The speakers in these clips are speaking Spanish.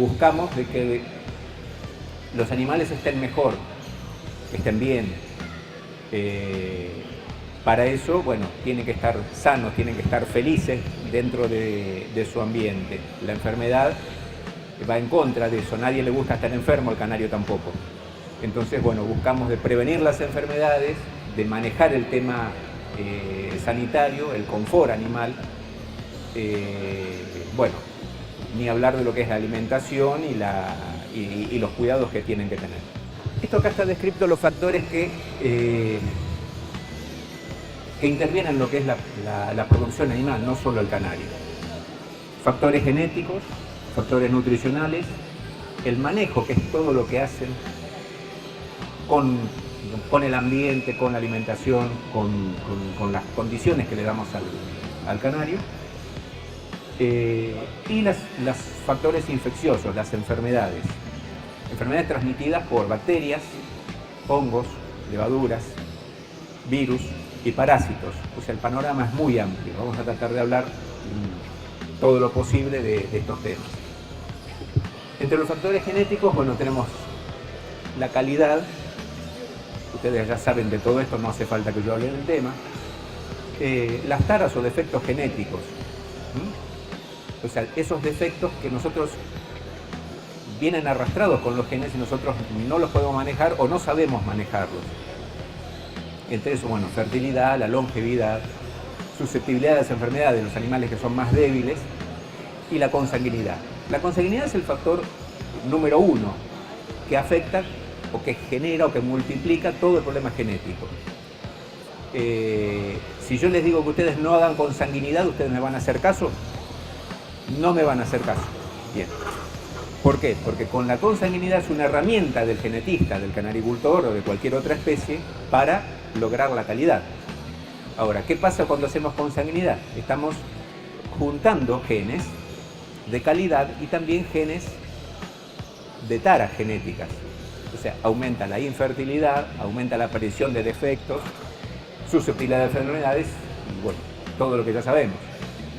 buscamos de que los animales estén mejor, estén bien. Para eso, bueno, tienen que estar sanos, tienen que estar felices dentro de su ambiente. La enfermedad va en contra de eso, a nadie le gusta estar enfermo, al canario tampoco. Entonces, bueno, buscamos de prevenir las enfermedades, de manejar el tema sanitario, el confort animal. Bueno, ni hablar de lo que es la alimentación y los cuidados que tienen que tener. Esto acá está descrito los factores que intervienen en lo que es la producción animal, no solo el canario. Factores genéticos, factores nutricionales, el manejo, que es todo lo que hacen con el ambiente, con la alimentación, con las condiciones que le damos al canario, y los factores infecciosos, las enfermedades transmitidas por bacterias, hongos, levaduras, virus y parásitos. O sea, el panorama es muy amplio. Vamos a tratar de hablar todo lo posible de estos temas. Entre los factores genéticos, bueno, tenemos la calidad. Ustedes ya saben de todo esto, no hace falta que yo hable del tema. Las taras o defectos genéticos. O sea, esos defectos que nosotros vienen arrastrados con los genes y nosotros no los podemos manejar o no sabemos manejarlos. Entre eso, bueno, fertilidad, la longevidad, susceptibilidad a las enfermedades de los animales que son más débiles y la consanguinidad. La consanguinidad es el factor número 1 que afecta o que genera o que multiplica todo el problema genético. Si yo les digo que ustedes no hagan consanguinidad, ¿ustedes me van a hacer caso? No me van a hacer caso. Bien. ¿Por qué? Porque con la consanguinidad es una herramienta del genetista, del canaricultor o de cualquier otra especie para lograr la calidad. Ahora, ¿qué pasa cuando hacemos consanguinidad? Estamos juntando genes de calidad y también genes de taras genéticas. O sea, aumenta la infertilidad, aumenta la aparición de defectos, susceptibilidad de enfermedades y bueno, todo lo que ya sabemos.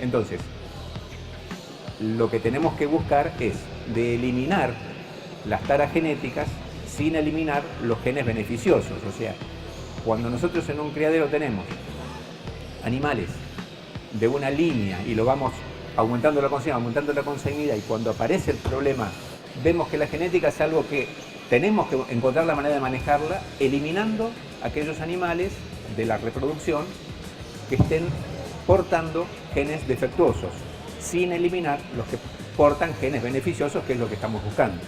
Entonces, lo que tenemos que buscar es de eliminar las taras genéticas sin eliminar los genes beneficiosos. O sea, cuando nosotros en un criadero tenemos animales de una línea y lo vamos aumentando la consanguinidad y cuando aparece el problema vemos que la genética es algo que tenemos que encontrar la manera de manejarla eliminando aquellos animales de la reproducción que estén portando genes defectuosos sin eliminar los que portan genes beneficiosos, que es lo que estamos buscando.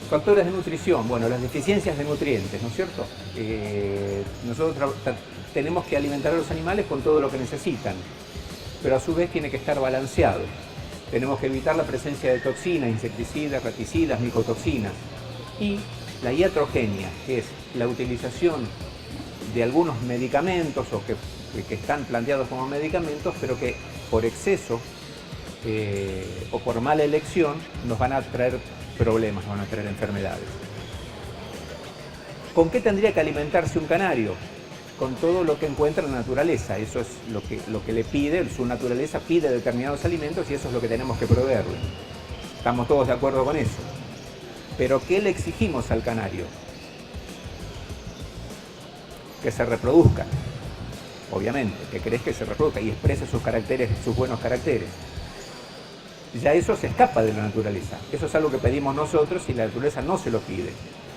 Factores de nutrición, bueno, las deficiencias de nutrientes, ¿no es cierto? Nosotros tenemos que alimentar a los animales con todo lo que necesitan, pero a su vez tiene que estar balanceado. Tenemos que evitar la presencia de toxinas, insecticidas, raticidas, micotoxinas. Y la iatrogenia, que es la utilización de algunos medicamentos o que están planteados como medicamentos, pero que por exceso o por mala elección nos van a traer problemas, nos van a traer enfermedades. ¿Con qué tendría que alimentarse un canario? Con todo lo que encuentra en la naturaleza. Eso es lo que le pide, su naturaleza pide determinados alimentos y eso es lo que tenemos que proveerle. Estamos todos de acuerdo con eso. Pero ¿qué le exigimos al canario? Que se reproduzca. Obviamente, que querés que se reproduzca y exprese sus caracteres, sus buenos caracteres. Ya eso se escapa de la naturaleza. Eso es algo que pedimos nosotros y la naturaleza no se lo pide.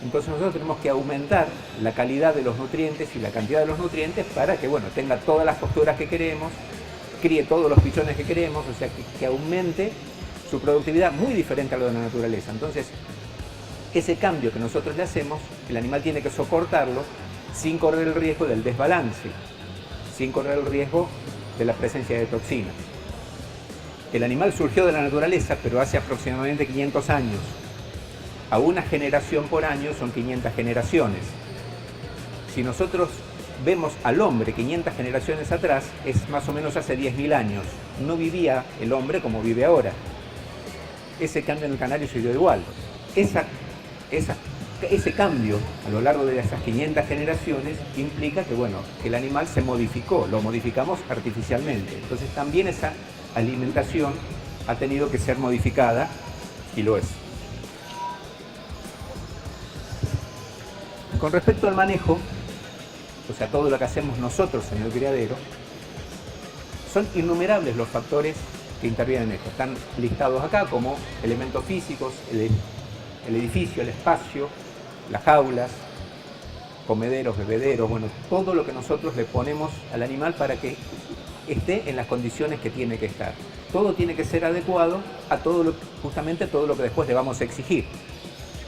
Entonces nosotros tenemos que aumentar la calidad de los nutrientes y la cantidad de los nutrientes para que, bueno, tenga todas las posturas que queremos, críe todos los pichones que queremos, o sea, que aumente su productividad muy diferente a lo de la naturaleza. Entonces, ese cambio que nosotros le hacemos, el animal tiene que soportarlo sin correr el riesgo del desbalance, sin correr el riesgo de la presencia de toxinas. El animal surgió de la naturaleza, pero hace aproximadamente 500 años. A una generación por año son 500 generaciones. Si nosotros vemos al hombre 500 generaciones atrás, es más o menos hace 10.000 años. No vivía el hombre como vive ahora. Ese cambio en el canario se dio igual. Ese cambio a lo largo de esas 500 generaciones implica que, bueno, que el animal se modificó, lo modificamos artificialmente. Entonces también esa alimentación ha tenido que ser modificada y lo es. Con respecto al manejo, o sea, todo lo que hacemos nosotros en el criadero, son innumerables los factores que intervienen en esto. Están listados acá como elementos físicos, el edificio, el espacio, las jaulas, comederos, bebederos, bueno, todo lo que nosotros le ponemos al animal para que esté en las condiciones que tiene que estar. Todo tiene que ser adecuado a justamente todo lo que después le vamos a exigir.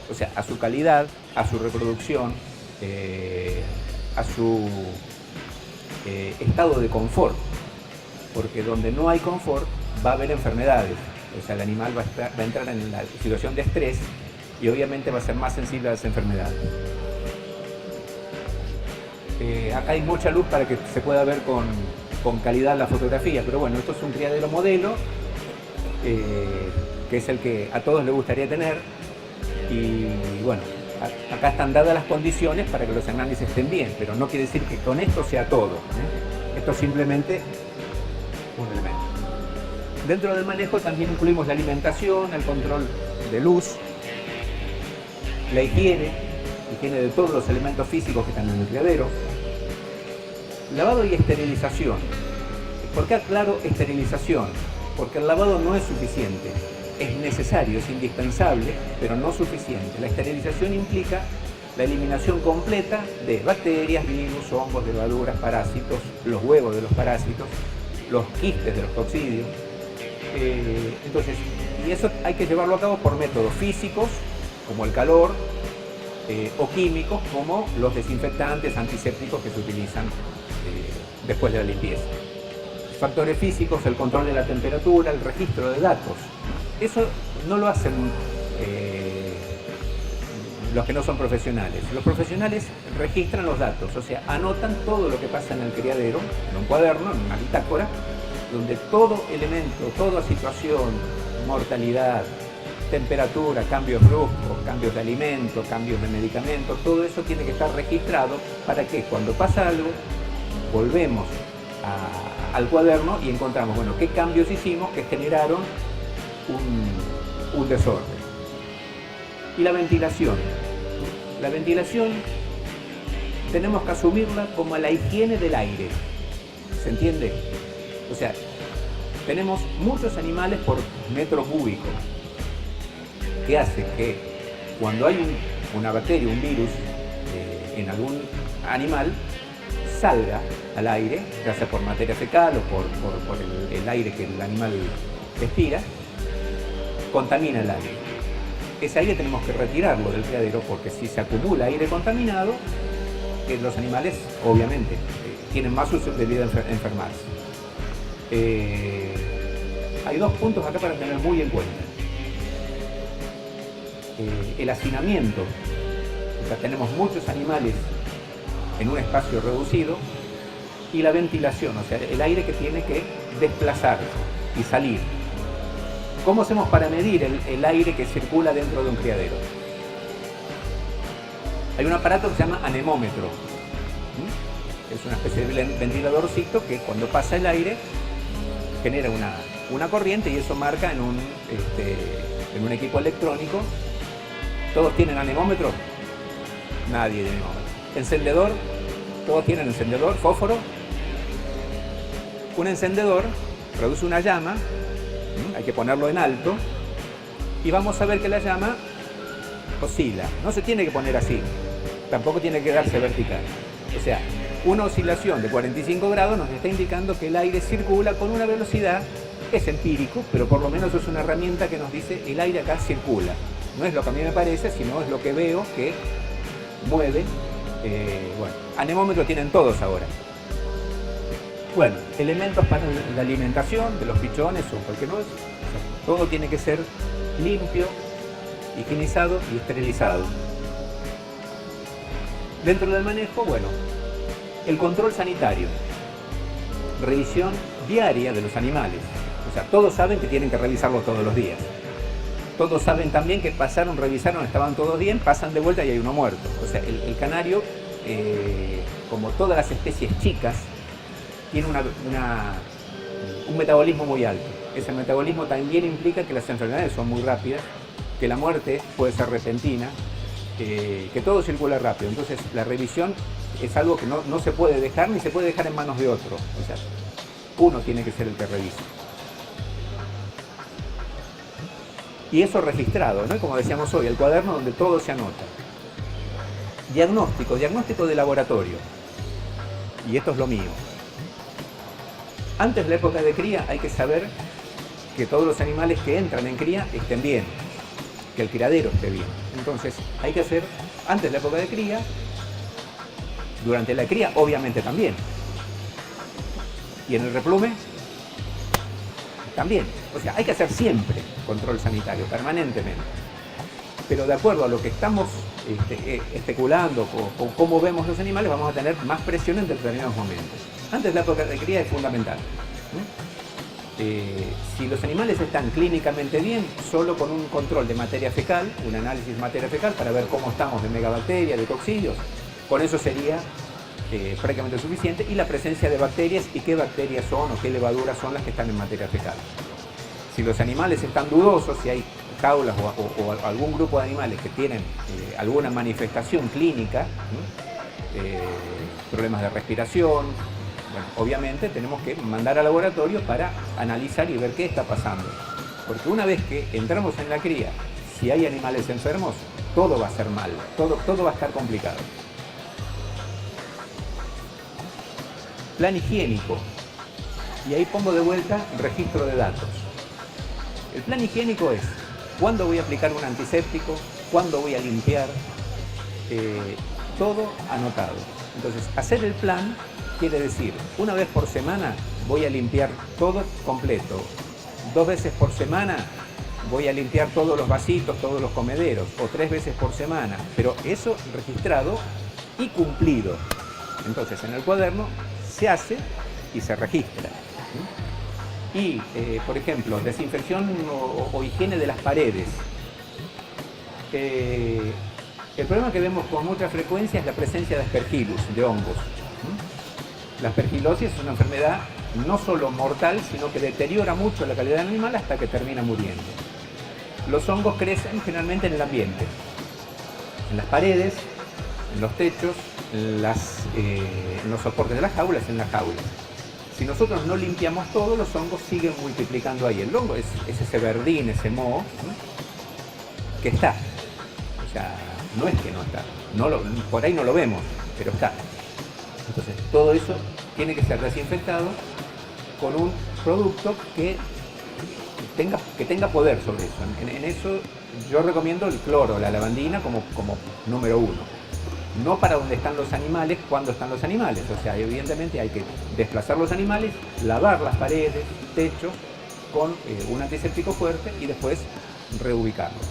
O sea, a su calidad, a su reproducción, a su estado de confort. Porque donde no hay confort va a haber enfermedades. O sea, el animal va a entrar en la situación de estrés y obviamente va a ser más sensible a las enfermedades. Acá hay mucha luz para que se pueda ver con calidad la fotografía, pero bueno, esto es un criadero modelo, que es el que a todos les gustaría tener, y bueno, acá están dadas las condiciones para que los animales estén bien, pero no quiere decir que con esto sea todo, ¿eh? Esto es simplemente un elemento. Dentro del manejo también incluimos la alimentación, el control de luz, la higiene de todos los elementos físicos que están en el criadero, lavado y esterilización. ¿Por qué aclaro esterilización? Porque el lavado no es suficiente, es necesario, es indispensable, pero no suficiente. La esterilización implica la eliminación completa de bacterias, virus, hongos, levaduras, parásitos, los huevos de los parásitos, los quistes de los coccidios. Entonces, y eso hay que llevarlo a cabo por métodos físicos, como el calor, o químicos, como los desinfectantes antisépticos que se utilizan después de la limpieza. Factores físicos, el control de la temperatura, el registro de datos. Eso no lo hacen los que no son profesionales. Los profesionales registran los datos, o sea, anotan todo lo que pasa en el criadero, en un cuaderno, en una bitácora, donde todo elemento, toda situación, mortalidad, temperatura, cambios bruscos, cambios de alimento, cambios de medicamentos, todo eso tiene que estar registrado para que cuando pasa algo, volvemos al cuaderno y encontramos, bueno, qué cambios hicimos que generaron un desorden. Y la ventilación. La ventilación tenemos que asumirla como la higiene del aire. ¿Se entiende? O sea, tenemos muchos animales por metro cúbico, que hace que cuando hay una bacteria, un virus en algún animal, salga al aire, ya sea por materia fecal o por el aire que el animal respira, contamina el aire. Ese aire tenemos que retirarlo del criadero, porque si se acumula aire contaminado, los animales obviamente tienen más susceptibilidad de enfermarse. Hay dos puntos acá para tener muy en cuenta. El hacinamiento, o sea, tenemos muchos animales en un espacio reducido, y la ventilación, o sea, el aire que tiene que desplazarse y salir. ¿Cómo hacemos para medir el aire que circula dentro de un criadero? Hay un aparato que se llama anemómetro. Es una especie de ventiladorcito que cuando pasa el aire genera una corriente, y eso marca en un equipo electrónico. ¿Todos tienen anemómetro? Nadie tiene anemómetro. ¿Encendedor? ¿Todos tienen encendedor? ¿Fósforo? Un encendedor produce una llama, hay que ponerlo en alto, y vamos a ver que la llama oscila. No se tiene que poner así, tampoco tiene que quedarse vertical. O sea, una oscilación de 45 grados nos está indicando que el aire circula con una velocidad, es empírico, pero por lo menos es una herramienta que nos dice el aire acá circula. No es lo que a mí me parece, sino es lo que veo que mueve. Bueno, anemómetro tienen todos ahora. Bueno, elementos para la alimentación de los pichones o cualquier cosa. Todo tiene que ser limpio, higienizado y esterilizado. Dentro del manejo, bueno, el control sanitario, revisión diaria de los animales. O sea, todos saben que tienen que revisarlos todos los días. Todos saben también que pasaron, revisaron, estaban todos bien, pasan de vuelta y hay uno muerto. O sea, el canario, como todas las especies chicas, tiene un metabolismo muy alto. Ese metabolismo también implica que las enfermedades son muy rápidas, que la muerte puede ser repentina, que todo circula rápido. Entonces la revisión es algo que no se puede dejar, ni se puede dejar en manos de otro. O sea, uno tiene que ser el que revise. Y eso registrado, ¿no? Como decíamos hoy, el cuaderno donde todo se anota. Diagnóstico de laboratorio. Y esto es lo mío. Antes de la época de cría hay que saber que todos los animales que entran en cría estén bien, que el criadero esté bien. Entonces hay que hacer, antes de la época de cría, durante la cría obviamente también. Y en el replume también. O sea, hay que hacer siempre control sanitario, permanentemente. Pero de acuerdo a lo que estamos especulando con cómo vemos los animales, vamos a tener más presión en determinados momentos. Antes de la época de cría es fundamental. Si los animales están clínicamente bien, solo con un control de materia fecal, un análisis de materia fecal para ver cómo estamos de megabacterias, de toxillos, con eso sería prácticamente suficiente, y la presencia de bacterias y qué bacterias son o qué levaduras son las que están en materia fecal. Si los animales están dudosos, si hay jaulas o algún grupo de animales que tienen alguna manifestación clínica, problemas de respiración, bueno, obviamente tenemos que mandar al laboratorio para analizar y ver qué está pasando. Porque una vez que entramos en la cría, si hay animales enfermos, todo va a ser mal, todo va a estar complicado. Plan higiénico. Y ahí pongo de vuelta registro de datos. El plan higiénico es cuándo voy a aplicar un antiséptico, cuándo voy a limpiar, todo anotado. Entonces, hacer el plan quiere decir, una vez por semana voy a limpiar todo completo, 2 veces por semana voy a limpiar todos los vasitos, todos los comederos, o 3 veces por semana, pero eso registrado y cumplido. Entonces, en el cuaderno se hace y se registra. Y, por ejemplo, desinfección o higiene de las paredes. El problema que vemos con mucha frecuencia es la presencia de aspergillus, de hongos. La aspergilosis es una enfermedad no solo mortal, sino que deteriora mucho la calidad del animal hasta que termina muriendo. Los hongos crecen generalmente en el ambiente, en las paredes, en los techos, en los soportes de las jaulas, en las jaulas. Si nosotros no limpiamos todo, los hongos siguen multiplicando ahí. El hongo es ese verdín, ese moho, que está. O sea, no es que no está. Por ahí no lo vemos, pero está. Entonces, todo eso tiene que ser desinfectado con un producto que tenga poder sobre eso. En eso yo recomiendo el cloro, la lavandina como número 1. No para donde están los animales, cuando están los animales. O sea, evidentemente hay que desplazar los animales, lavar las paredes, techos, con un antiséptico fuerte y después reubicarlos.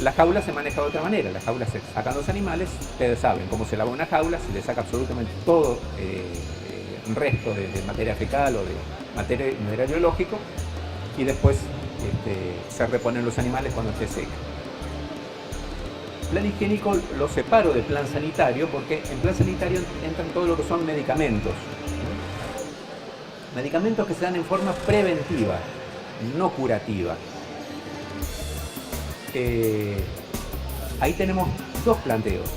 La jaula se maneja de otra manera. Las jaulas se sacan los animales, ustedes saben cómo se lava una jaula, se le saca absolutamente todo resto de materia fecal o de material biológico y después se reponen los animales cuando esté seca. Plan higiénico lo separo del plan sanitario porque en plan sanitario entran todo lo que son medicamentos. Medicamentos que se dan en forma preventiva, no curativa. Ahí tenemos 2 planteos.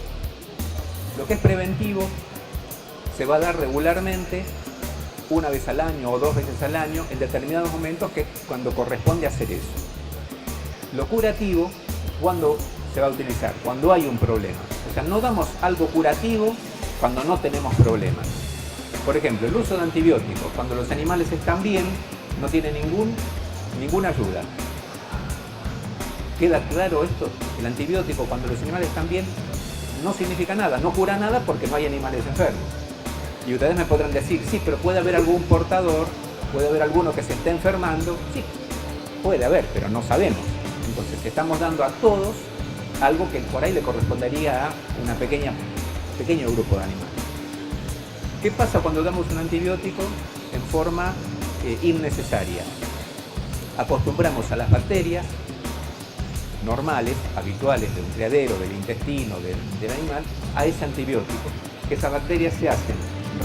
Lo que es preventivo se va a dar regularmente 1 vez al año o 2 veces al año en determinados momentos, que es cuando corresponde hacer eso. Lo curativo, cuando se va a utilizar, cuando hay un problema. O sea, no damos algo curativo cuando no tenemos problemas. Por ejemplo, el uso de antibióticos, cuando los animales están bien, no tiene ninguna ayuda. ¿Queda claro esto? El antibiótico cuando los animales están bien no significa nada, no cura nada porque no hay animales enfermos. Y ustedes me podrán decir, sí, pero puede haber algún portador, puede haber alguno que se esté enfermando. Sí, puede haber, pero no sabemos. Entonces estamos dando a todos algo que por ahí le correspondería a un pequeño grupo de animales. ¿Qué pasa cuando damos un antibiótico en forma innecesaria? Acostumbramos a las bacterias normales, habituales de un criadero, del intestino, del animal, a ese antibiótico. Esas bacterias se hacen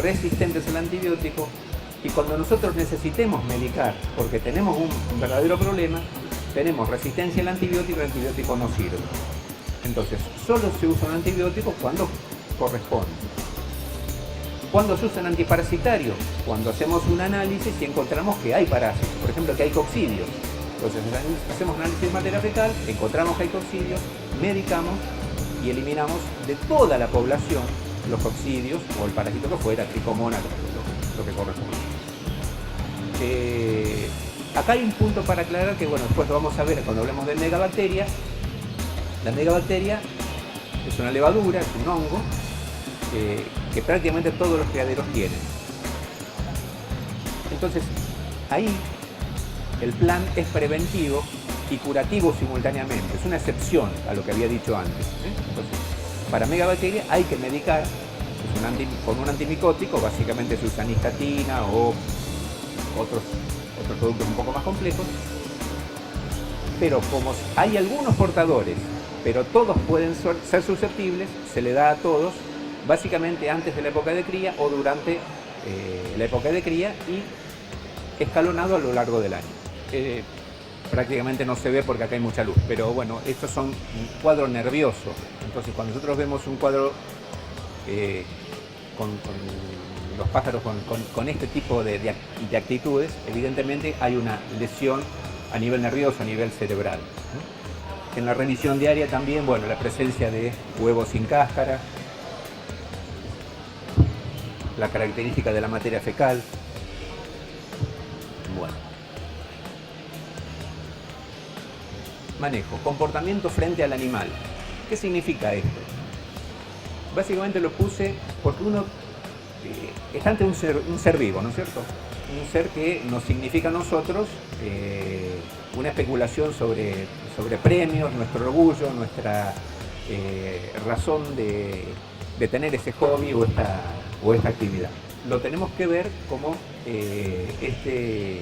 resistentes al antibiótico y cuando nosotros necesitemos medicar porque tenemos un verdadero problema, tenemos resistencia al antibiótico, el antibiótico no sirve. Entonces, solo se usa un antibiótico cuando corresponde. ¿Cuándo se usan antiparasitarios? Cuando hacemos un análisis y encontramos que hay parásitos, por ejemplo que hay coccidios. Entonces hacemos un análisis de materia fecal, encontramos que hay coccidios, medicamos y eliminamos de toda la población los coccidios o el parásito que fuera, tricomonas, lo que corresponde. Acá hay un punto para aclarar que, bueno, después lo vamos a ver cuando hablemos de megabacterias. La megabacteria es una levadura, es un hongo, que prácticamente todos los criaderos tienen. Entonces, ahí el plan es preventivo y curativo simultáneamente. Es una excepción a lo que había dicho antes. Entonces, para megabacteria hay que medicar con un antimicótico, básicamente se usa nistatina o otros productos un poco más complejos, pero como hay algunos portadores, pero todos pueden ser susceptibles, se le da a todos, básicamente antes de la época de cría o durante la época de cría y escalonado a lo largo del año. Prácticamente no se ve porque acá hay mucha luz, pero bueno, estos son un cuadro nervioso. Entonces cuando nosotros vemos un cuadro con los pájaros con este tipo de actitudes, evidentemente hay una lesión a nivel nervioso, a nivel cerebral. En la revisión diaria también, bueno, la presencia de huevos sin cáscara, la característica de la materia fecal. Bueno. Manejo, comportamiento frente al animal. ¿Qué significa esto? Básicamente lo puse porque uno está ante un ser vivo, ¿no es cierto? Un ser que nos significa a nosotros una especulación sobre premios, nuestro orgullo, nuestra razón de tener ese hobby o esta actividad. Lo tenemos que ver como este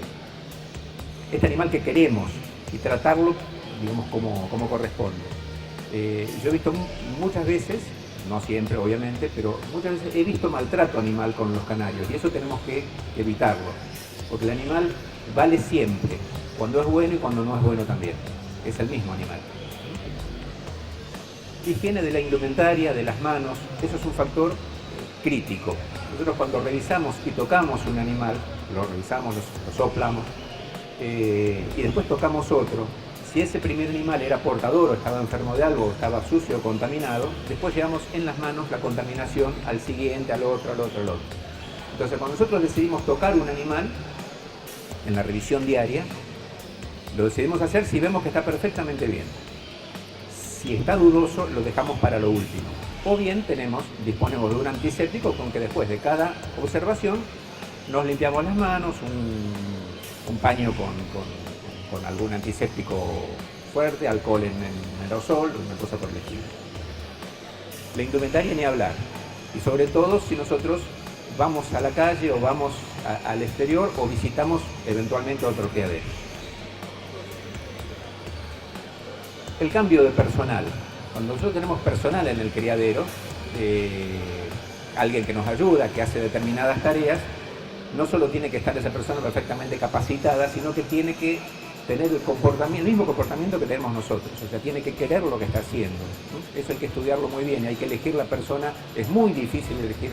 animal que queremos y tratarlo, digamos, como corresponde. Yo he visto muchas veces, no siempre obviamente, pero muchas veces he visto maltrato animal con los canarios y eso tenemos que evitarlo, porque el animal vale siempre, cuando es bueno y cuando no es bueno también, es el mismo animal. Higiene de la indumentaria, de las manos, eso es un factor crítico. Nosotros cuando revisamos y tocamos un animal, lo revisamos, lo soplamos y después tocamos otro, si ese primer animal era portador o estaba enfermo de algo o estaba sucio o contaminado, después llevamos en las manos la contaminación al siguiente, al otro. Entonces cuando nosotros decidimos tocar un animal en la revisión diaria, lo decidimos hacer si vemos que está perfectamente bien. Si está dudoso, lo dejamos para lo último. O bien disponemos de un antiséptico con que después de cada observación nos limpiamos las manos, un paño con algún antiséptico fuerte, alcohol en aerosol, una cosa por el estilo. La indumentaria ni hablar. Y sobre todo si nosotros vamos a la calle o vamos al exterior o visitamos eventualmente otro criadero. El cambio de personal. Cuando nosotros tenemos personal en el criadero, alguien que nos ayuda, que hace determinadas tareas, no solo tiene que estar esa persona perfectamente capacitada, sino que tiene que tener el mismo comportamiento que tenemos nosotros, o sea, tiene que querer lo que está haciendo, ¿no? Eso hay que estudiarlo muy bien y hay que elegir la persona, es muy difícil elegir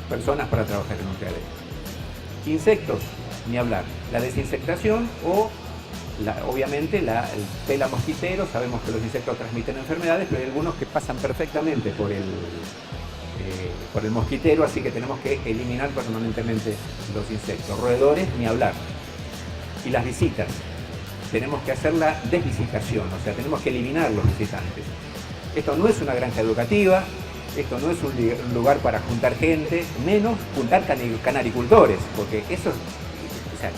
personas para trabajar en un criadero. Insectos, ni hablar, la desinsectación o obviamente el tela mosquitero, sabemos que los insectos transmiten enfermedades, pero hay algunos que pasan perfectamente por el mosquitero, así que tenemos que eliminar permanentemente los insectos. Roedores, ni hablar. Y las visitas, tenemos que hacer la desvisitación, o sea, tenemos que eliminar los visitantes. Esto no es una granja educativa, esto no es un lugar para juntar gente, menos juntar canaricultores, porque eso, o sea,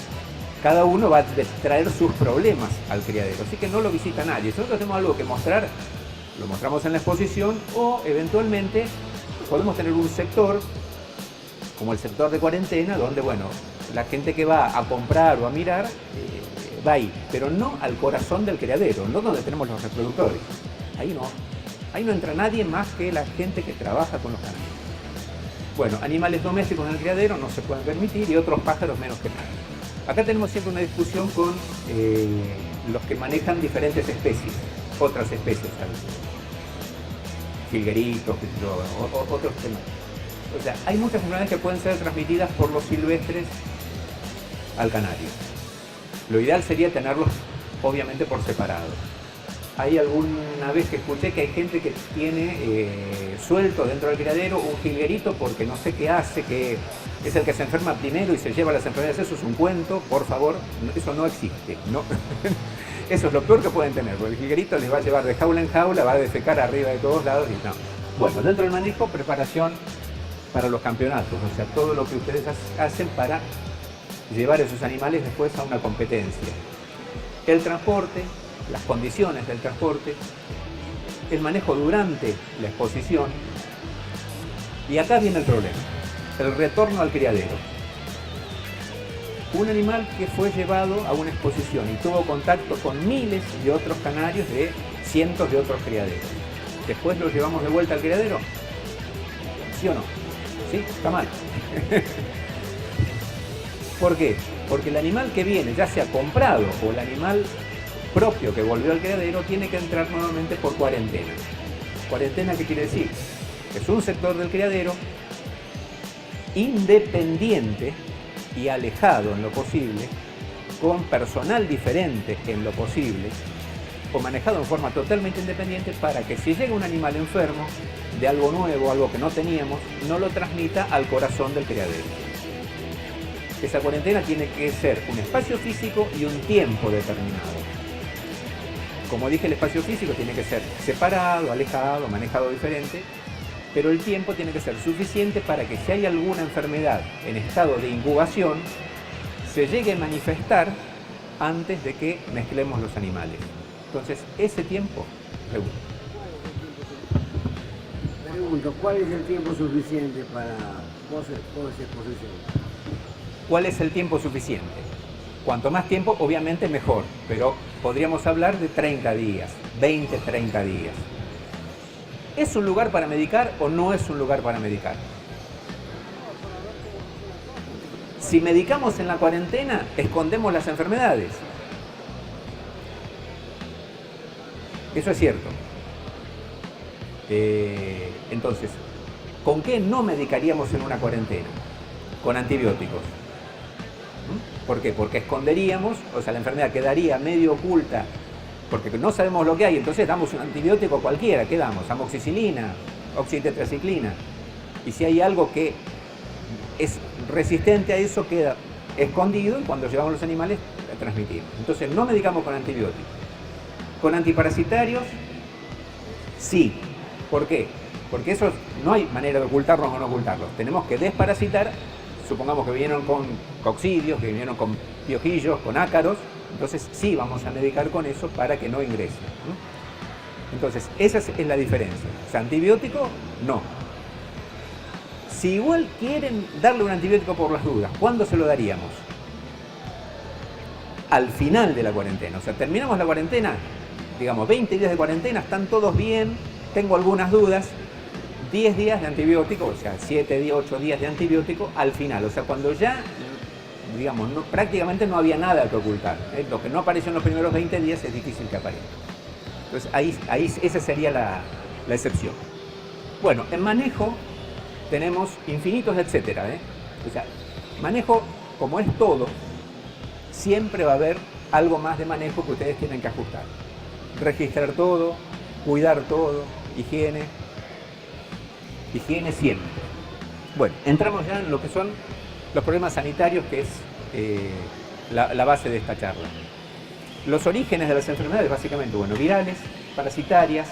cada uno va a traer sus problemas al criadero, así que no lo visita nadie. Si nosotros tenemos algo que mostrar, lo mostramos en la exposición o eventualmente podemos tener un sector, como el sector de cuarentena, donde, bueno, la gente que va a comprar o a mirar va ahí, pero no al corazón del criadero, no donde tenemos los reproductores. Ahí no entra nadie más que la gente que trabaja con los canarios. Bueno, animales domésticos en el criadero no se pueden permitir y otros pájaros menos que nada. Acá tenemos siempre una discusión con los que manejan diferentes especies, otras especies tal vez. jilgueritos, otros temas. O sea, hay muchas enfermedades que pueden ser transmitidas por los silvestres al canario. Lo ideal sería tenerlos, obviamente, por separado. Hay alguna vez que escuché que hay gente que tiene suelto dentro del criadero un jilguerito porque no sé qué hace, que es el que se enferma primero y se lleva las enfermedades. Eso es un cuento, por favor, eso no existe, ¿no? Eso es lo peor que pueden tener, porque el jilguerito les va a llevar de jaula en jaula, va a defecar arriba de todos lados y no. Bueno, dentro del manejo, preparación para los campeonatos, o sea, todo lo que ustedes hacen para llevar a esos animales después a una competencia. El transporte, las condiciones del transporte, el manejo durante la exposición, y acá viene el problema, el retorno al criadero. Un animal que fue llevado a una exposición y tuvo contacto con miles de otros canarios de cientos de otros criaderos. Después lo llevamos de vuelta al criadero. ¿Sí o no? ¿Sí? Está mal. ¿Por qué? Porque el animal que viene, ya sea comprado o el animal propio que volvió al criadero, tiene que entrar nuevamente por cuarentena. ¿Cuarentena qué quiere decir? Es un sector del criadero independiente y alejado en lo posible, con personal diferente en lo posible, o manejado en forma totalmente independiente para que si llega un animal enfermo de algo nuevo, algo que no teníamos, no lo transmita al corazón del criadero. Esa cuarentena tiene que ser un espacio físico y un tiempo determinado. Como dije, el espacio físico tiene que ser separado, alejado, manejado diferente, pero el tiempo tiene que ser suficiente para que si hay alguna enfermedad en estado de incubación, se llegue a manifestar antes de que mezclemos los animales. Entonces, ese tiempo, pregunto, ¿cuál es el tiempo suficiente para exposición? ¿Cuál es el tiempo suficiente? Cuanto más tiempo, obviamente mejor, pero podríamos hablar de 30 días, 20, 30 días. ¿Es un lugar para medicar o no es un lugar para medicar? Si medicamos en la cuarentena, escondemos las enfermedades. Eso es cierto. Entonces, ¿con qué no medicaríamos en una cuarentena? Con antibióticos. ¿Por qué? Porque esconderíamos, o sea, la enfermedad quedaría medio oculta, porque no sabemos lo que hay, entonces damos un antibiótico cualquiera. ¿Qué damos? Amoxicilina, oxitetraciclina. Y si hay algo que es resistente a eso, queda escondido y cuando llevamos los animales, la transmitimos. Entonces, no medicamos con antibióticos. Con antiparasitarios, sí. ¿Por qué? Porque eso no hay manera de ocultarlos o no ocultarlos. Tenemos que desparasitar, supongamos que vinieron con coccidios, que vinieron con piojillos, con ácaros, entonces sí vamos a medicar con eso para que no ingrese. Entonces, esa es la diferencia. O sea, antibiótico, no. Si igual quieren darle un antibiótico por las dudas, ¿cuándo se lo daríamos? Al final de la cuarentena. O sea, terminamos la cuarentena, digamos, 20 días de cuarentena, están todos bien, tengo algunas dudas, 10 días de antibiótico, o sea, 7 días, 8 días de antibiótico al final. O sea, cuando ya, digamos, prácticamente no había nada que ocultar. Lo que no apareció en los primeros 20 días es difícil que aparezca. Entonces, ahí esa sería la excepción. Bueno, en manejo tenemos infinitos etcétera. O sea, manejo, como es todo, siempre va a haber algo más de manejo que ustedes tienen que ajustar. Registrar todo, cuidar todo, higiene siempre. Bueno, entramos ya en lo que son los problemas sanitarios, que es la base de esta charla. Los orígenes de las enfermedades, básicamente, bueno, virales, parasitarias,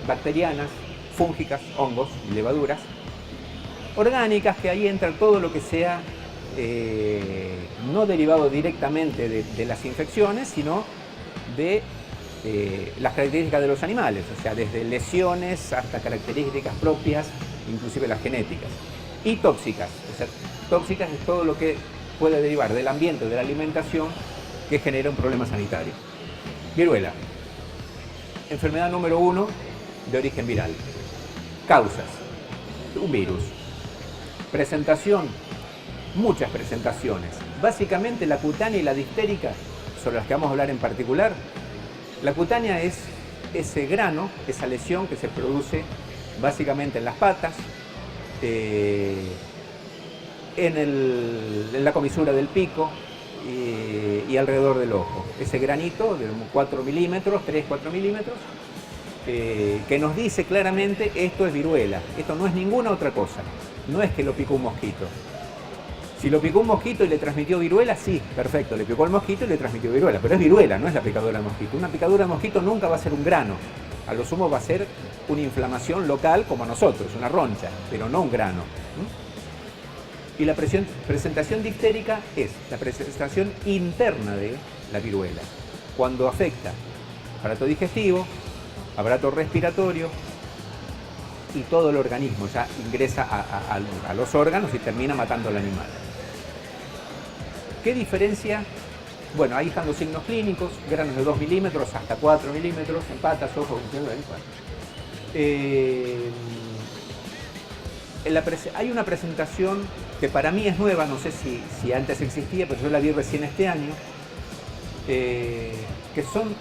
bacterianas, fúngicas, hongos y levaduras, orgánicas, que ahí entra todo lo que sea no derivado directamente de las infecciones, sino de las características de los animales, o sea, desde lesiones hasta características propias, inclusive las genéticas. Y tóxicas, o sea, tóxicas es todo lo que puede derivar del ambiente, de la alimentación, que genera un problema sanitario. Viruela, enfermedad número 1 de origen viral. Causas, un virus. Presentación, muchas presentaciones. Básicamente la cutánea y la difterica, sobre las que vamos a hablar en particular. La cutánea es ese grano, esa lesión que se produce básicamente en las patas, en la comisura del pico y alrededor del ojo. Ese granito de 4 milímetros, 3-4 milímetros, que nos dice claramente esto es viruela, esto no es ninguna otra cosa, no es que lo picó un mosquito. Si lo picó un mosquito y le transmitió viruela, sí, perfecto, le picó el mosquito y le transmitió viruela, pero es viruela, no es la picadura del mosquito. Una picadura de mosquito nunca va a ser un grano, a lo sumo va a ser una inflamación local como nosotros, una roncha, pero no un grano. Y la presentación difterica es la presentación interna de la viruela, cuando afecta aparato digestivo, aparato respiratorio y todo el organismo, ya ingresa a los órganos y termina matando al animal. ¿Qué diferencia? Bueno, ahí están los signos clínicos, granos de 2 milímetros hasta 4 milímetros, en patas, ojos, hay una presentación que para mí es nueva, no sé si antes existía, pero yo la vi recién este año, que son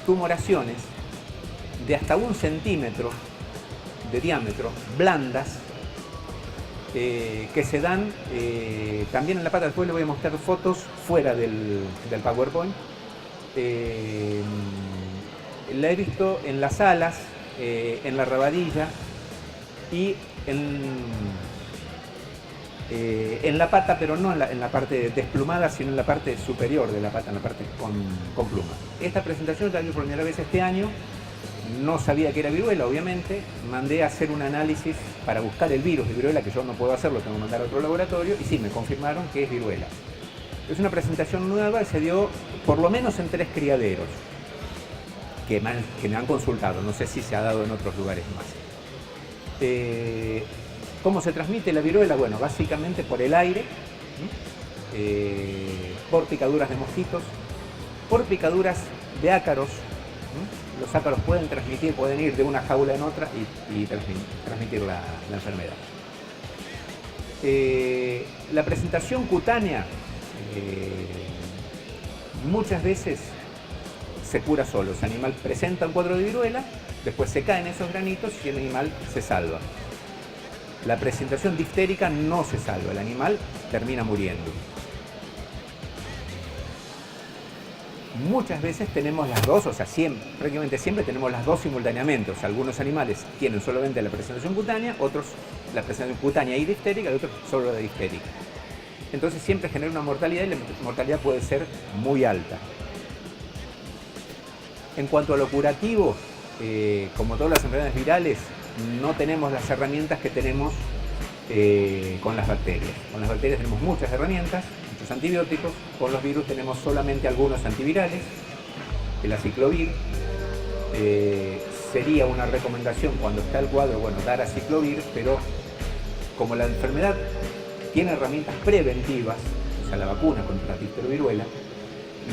tumoraciones de hasta 1 centímetro de diámetro, blandas, que se dan también en la pata. Después le voy a mostrar fotos fuera del PowerPoint. La he visto en las alas, en la rabadilla y en la pata, pero no en la parte desplumada, sino en la parte superior de la pata, en la parte con pluma. Esta presentación la vi por primera vez este año. No sabía que era viruela, obviamente. Mandé a hacer un análisis para buscar el virus de viruela, que yo no puedo hacerlo, tengo que mandar a otro laboratorio, y sí, me confirmaron que es viruela. Es una presentación nueva y se dio por lo menos en 3 criaderos que me han consultado. No sé si se ha dado en otros lugares más. ¿Cómo se transmite la viruela? Bueno, básicamente por el aire, por picaduras de mosquitos, por picaduras de ácaros. Los ácaros pueden ir de una jaula en otra y transmitir la enfermedad. La presentación cutánea muchas veces se cura solo. El animal presenta un cuadro de viruela, después se caen esos granitos y el animal se salva. La presentación diftérica no se salva, el animal termina muriendo. Muchas veces tenemos las dos, o sea, prácticamente siempre tenemos las dos simultáneamente. O sea, algunos animales tienen solamente la presentación cutánea, otros la presentación cutánea y diftérica, y otros solo la diftérica. Entonces siempre genera una mortalidad y la mortalidad puede ser muy alta. En cuanto a lo curativo, como todas las enfermedades virales, no tenemos las herramientas que tenemos con las bacterias. Con las bacterias tenemos muchas herramientas, muchos antibióticos. Con los virus tenemos solamente algunos antivirales. El aciclovir sería una recomendación cuando está el cuadro, bueno, dar aciclovir, pero como la enfermedad tiene herramientas preventivas, o sea, la vacuna contra la difteroviruela,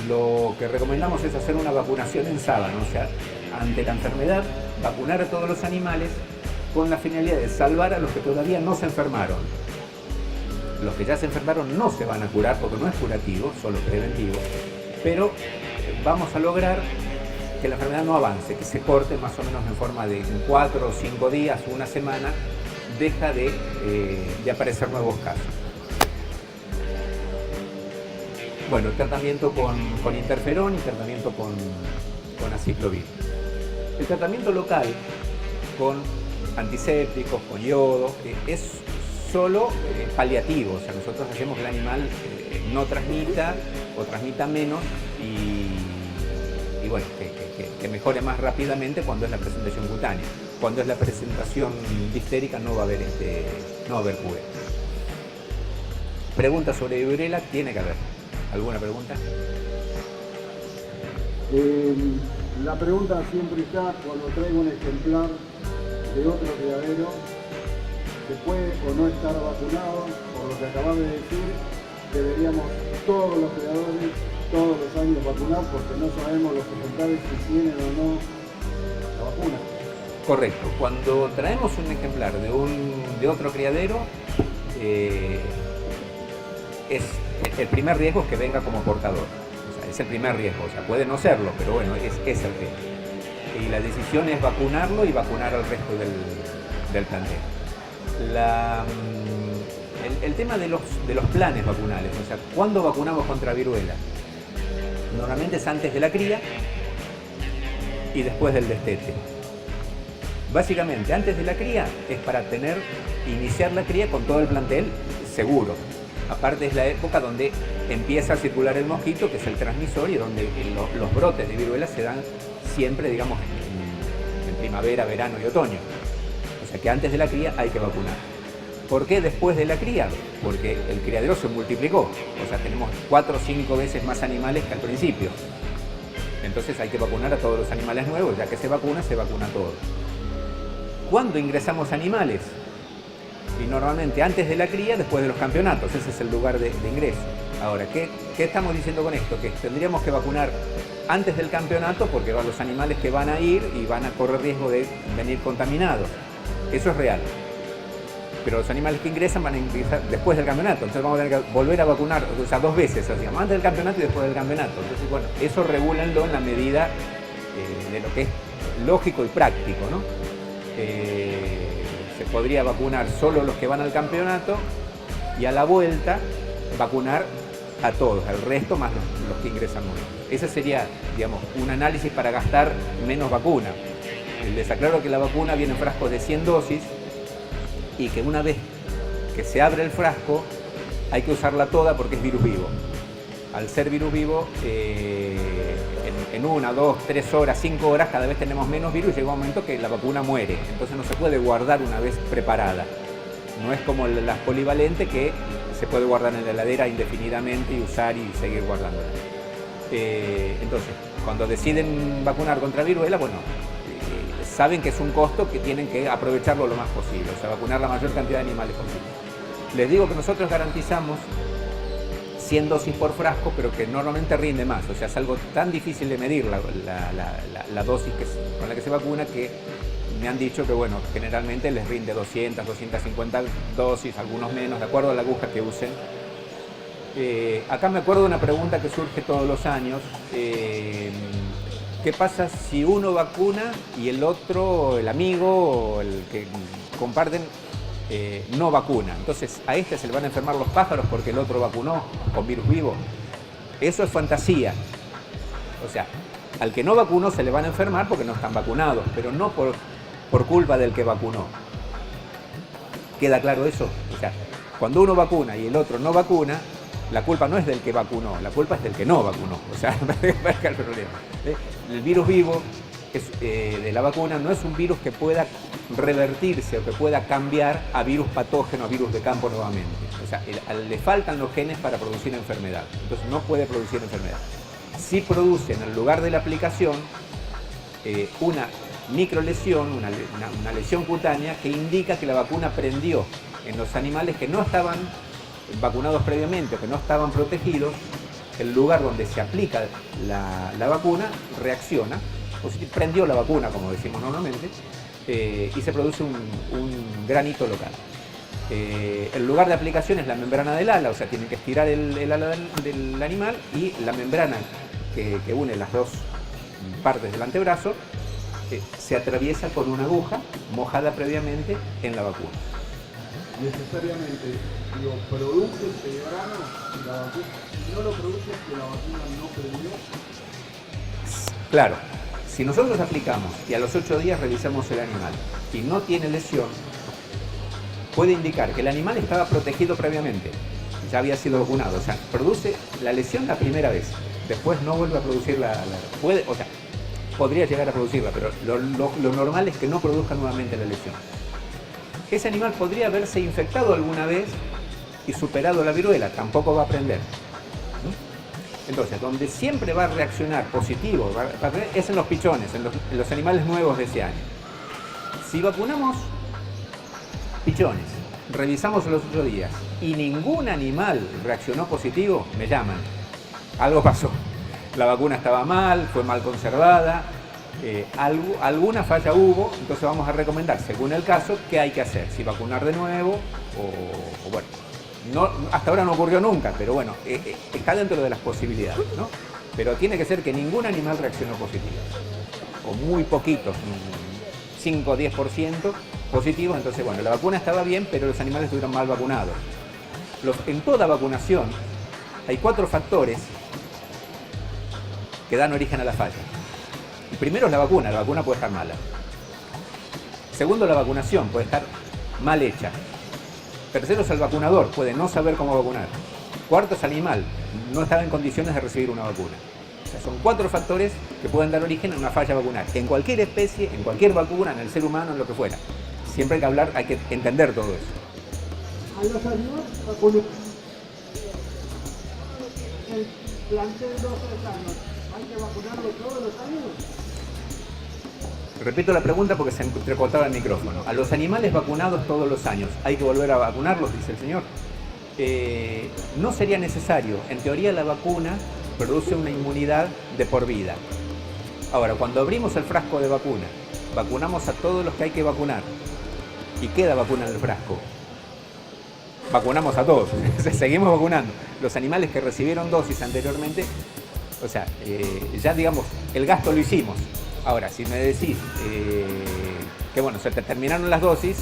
lo que recomendamos es hacer una vacunación en sábano, o sea, ante la enfermedad, vacunar a todos los animales con la finalidad de salvar a los que todavía no se enfermaron. Los que ya se enfermaron no se van a curar porque no es curativo, solo preventivo, pero vamos a lograr que la enfermedad no avance, que se corte más o menos en forma de 4 o 5 días, una semana, deja de aparecer nuevos casos. Bueno, tratamiento con interferón y tratamiento con aciclovir. El tratamiento local con antisépticos, con yodo, es solo paliativo. O sea, nosotros hacemos que el animal no transmita o transmita menos y bueno, que mejore más rápidamente cuando es la presentación cutánea. Cuando es la presentación diftérica no va a haber cura. Preguntas sobre viruela tiene que haber. ¿Alguna pregunta? La pregunta siempre está cuando traigo un ejemplar de otro criadero, ¿se puede o no estar vacunado? Por lo que acabas de decir, deberíamos todos los criadores, todos los años vacunar porque no sabemos los ejemplares si tienen o no la vacuna. Correcto. Cuando traemos un ejemplar de otro criadero, el primer riesgo es que venga como portador. O sea, es el primer riesgo. O sea, puede no serlo, pero bueno, es el tema. y la decisión es vacunarlo y vacunar al resto del plantel. El tema de los planes vacunales, o sea, ¿cuándo vacunamos contra viruela? Normalmente es antes de la cría y después del destete. Básicamente, antes de la cría es para iniciar la cría con todo el plantel seguro. Aparte es la época donde empieza a circular el mosquito, que es el transmisor, y donde los brotes de viruela se dan siempre, digamos, en primavera, verano y otoño. O sea que antes de la cría hay que vacunar. ¿Por qué después de la cría? Porque el criadero se multiplicó. O sea, tenemos 4 o 5 veces más animales que al principio. Entonces hay que vacunar a todos los animales nuevos, ya que se vacuna todo. ¿Cuándo ingresamos animales? Y normalmente antes de la cría, después de los campeonatos. Ese es el lugar de ingreso. Ahora, ¿qué estamos diciendo con esto? Que tendríamos que vacunar antes del campeonato porque van los animales que van a ir y van a correr riesgo de venir contaminados. Eso es real. Pero los animales que ingresan van a ingresar después del campeonato. Entonces vamos a tener que volver a vacunar, o sea, 2 veces, digamos, antes del campeonato y después del campeonato. Entonces, bueno, eso regúlenlo en la medida de lo que es lógico y práctico, ¿no? Se podría vacunar solo los que van al campeonato y a la vuelta vacunar a todos, al resto más los que ingresan nuevos. Ese sería, digamos, un análisis para gastar menos vacuna. Les aclaro que la vacuna viene en frascos de 100 dosis y que una vez que se abre el frasco hay que usarla toda porque es virus vivo. Al ser virus vivo, en 1, 2, 3 horas, 5 horas, cada vez tenemos menos virus y llega un momento que la vacuna muere. Entonces no se puede guardar una vez preparada. No es como las polivalentes que se puede guardar en la heladera indefinidamente y usar y seguir guardándola. Entonces, cuando deciden vacunar contra viruela, bueno, saben que es un costo que tienen que aprovecharlo lo más posible, o sea, vacunar la mayor cantidad de animales posible. Les digo que nosotros garantizamos 100 dosis por frasco, pero que normalmente rinde más, o sea, es algo tan difícil de medir la dosis con la que se vacuna que me han dicho que, bueno, generalmente les rinde 200, 250 dosis, algunos menos, de acuerdo a la aguja que usen. Acá me acuerdo de una pregunta que surge todos los años. ¿Qué pasa si uno vacuna y el otro, el amigo, el que comparten, no vacuna? Entonces a este se le van a enfermar los pájaros porque el otro vacunó con virus vivo. Eso es fantasía. O sea, al que no vacunó se le van a enfermar porque no están vacunados, pero no por culpa del que vacunó. ¿Queda claro eso? O sea, cuando uno vacuna y el otro no vacuna, la culpa no es del que vacunó, la culpa es del que no vacunó. O sea, el problema. El virus vivo de la vacuna no es un virus que pueda revertirse o que pueda cambiar a virus patógeno, a virus de campo nuevamente. O sea, le faltan los genes para producir enfermedad. Entonces no puede producir enfermedad. Sí produce en el lugar de la aplicación una microlesión, una lesión cutánea que indica que la vacuna prendió en los animales que no estaban vacunados previamente o que no estaban protegidos. El lugar donde se aplica la vacuna reacciona, o si prendió la vacuna, como decimos normalmente, y se produce un granito local. El lugar de aplicación es la membrana del ala, o sea, tienen que estirar el ala del animal y la membrana que une las dos partes del antebrazo se atraviesa con una aguja mojada previamente en la vacuna. Necesariamente lo produce el grano y la vacuna, si no lo produce, que la vacuna no prendió. Claro, si nosotros aplicamos y a los 8 días revisamos el animal y no tiene lesión, puede indicar que el animal estaba protegido previamente, ya había sido vacunado, o sea, produce la lesión la primera vez, después no vuelve a producir podría llegar a producirla, pero lo normal es que no produzca nuevamente la lesión. Ese animal podría haberse infectado alguna vez y superado la viruela, tampoco va a aprender. Entonces, donde siempre va a reaccionar positivo es en los pichones, en los animales nuevos de ese año. Si vacunamos pichones, revisamos los 8 días y ningún animal reaccionó positivo, me llaman. Algo pasó. La vacuna estaba mal, fue mal conservada, alguna falla hubo, entonces vamos a recomendar, según el caso, qué hay que hacer. Si vacunar de nuevo o bueno. No, hasta ahora no ocurrió nunca, pero bueno, está dentro de las posibilidades, ¿no? pero tiene que ser que ningún animal reaccionó positivo, o muy poquitos, 5 o 10% positivos. Entonces, bueno, la vacuna estaba bien, pero los animales estuvieron mal vacunados. En toda vacunación hay 4 factores que dan origen a la falla. El primero es la vacuna puede estar mala. Segundo, la vacunación puede estar mal hecha. Tercero es el vacunador, puede no saber cómo vacunar. Cuarto es el animal, no estaba en condiciones de recibir una vacuna. O sea, son 4 factores que pueden dar origen a una falla vacunar. En cualquier especie, en cualquier vacuna, en el ser humano, en lo que fuera. Siempre hay que hablar, hay que entender todo eso. A los animales vacunan. El plantel de 2 o 3 años, ¿hay que vacunarlo todos los años? Repito la pregunta porque se entrecortaba el micrófono. A los animales vacunados todos los años, ¿hay que volver a vacunarlos?, dice el señor. No sería necesario. En teoría la vacuna produce una inmunidad de por vida. Ahora, cuando abrimos el frasco de vacuna, vacunamos a todos los que hay que vacunar y queda vacuna en el frasco, vacunamos a todos, seguimos vacunando. Los animales que recibieron dosis anteriormente, o sea, ya digamos, el gasto lo hicimos. Ahora, si me decís que bueno, se te terminaron las dosis,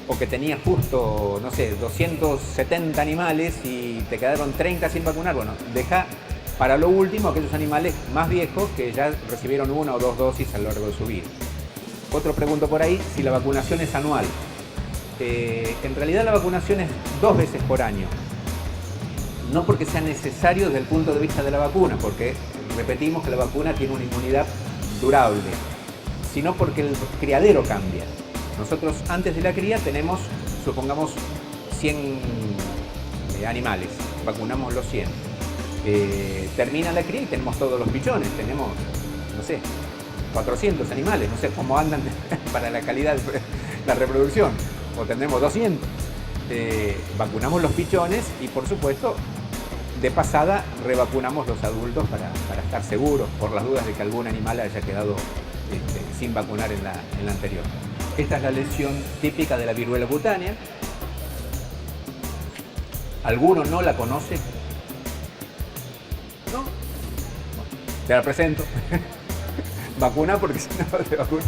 o que tenías justo, no sé, 270 animales y te quedaron 30 sin vacunar, bueno, deja para lo último aquellos animales más viejos que ya recibieron 1 o 2 dosis a lo largo de su vida. Otro pregunto por ahí, si la vacunación es anual. En realidad la vacunación es 2 veces por año. No porque sea necesario desde el punto de vista de la vacuna, porque repetimos que la vacuna tiene una inmunidad durable, sino porque el criadero cambia. Nosotros antes de la cría tenemos, supongamos, 100 animales, vacunamos los 100. Termina la cría y tenemos todos los pichones, tenemos, no sé, 400 animales, no sé cómo andan para la calidad de la reproducción, o tendremos 200. Vacunamos los pichones y, por supuesto, de pasada revacunamos los adultos para estar seguros, por las dudas de que algún animal haya quedado sin vacunar en la anterior. Esta es la lesión típica de la viruela cutánea. ¿Alguno no la conoce? ¿No? Bueno, te la presento. Vacuna porque si no te vacunan.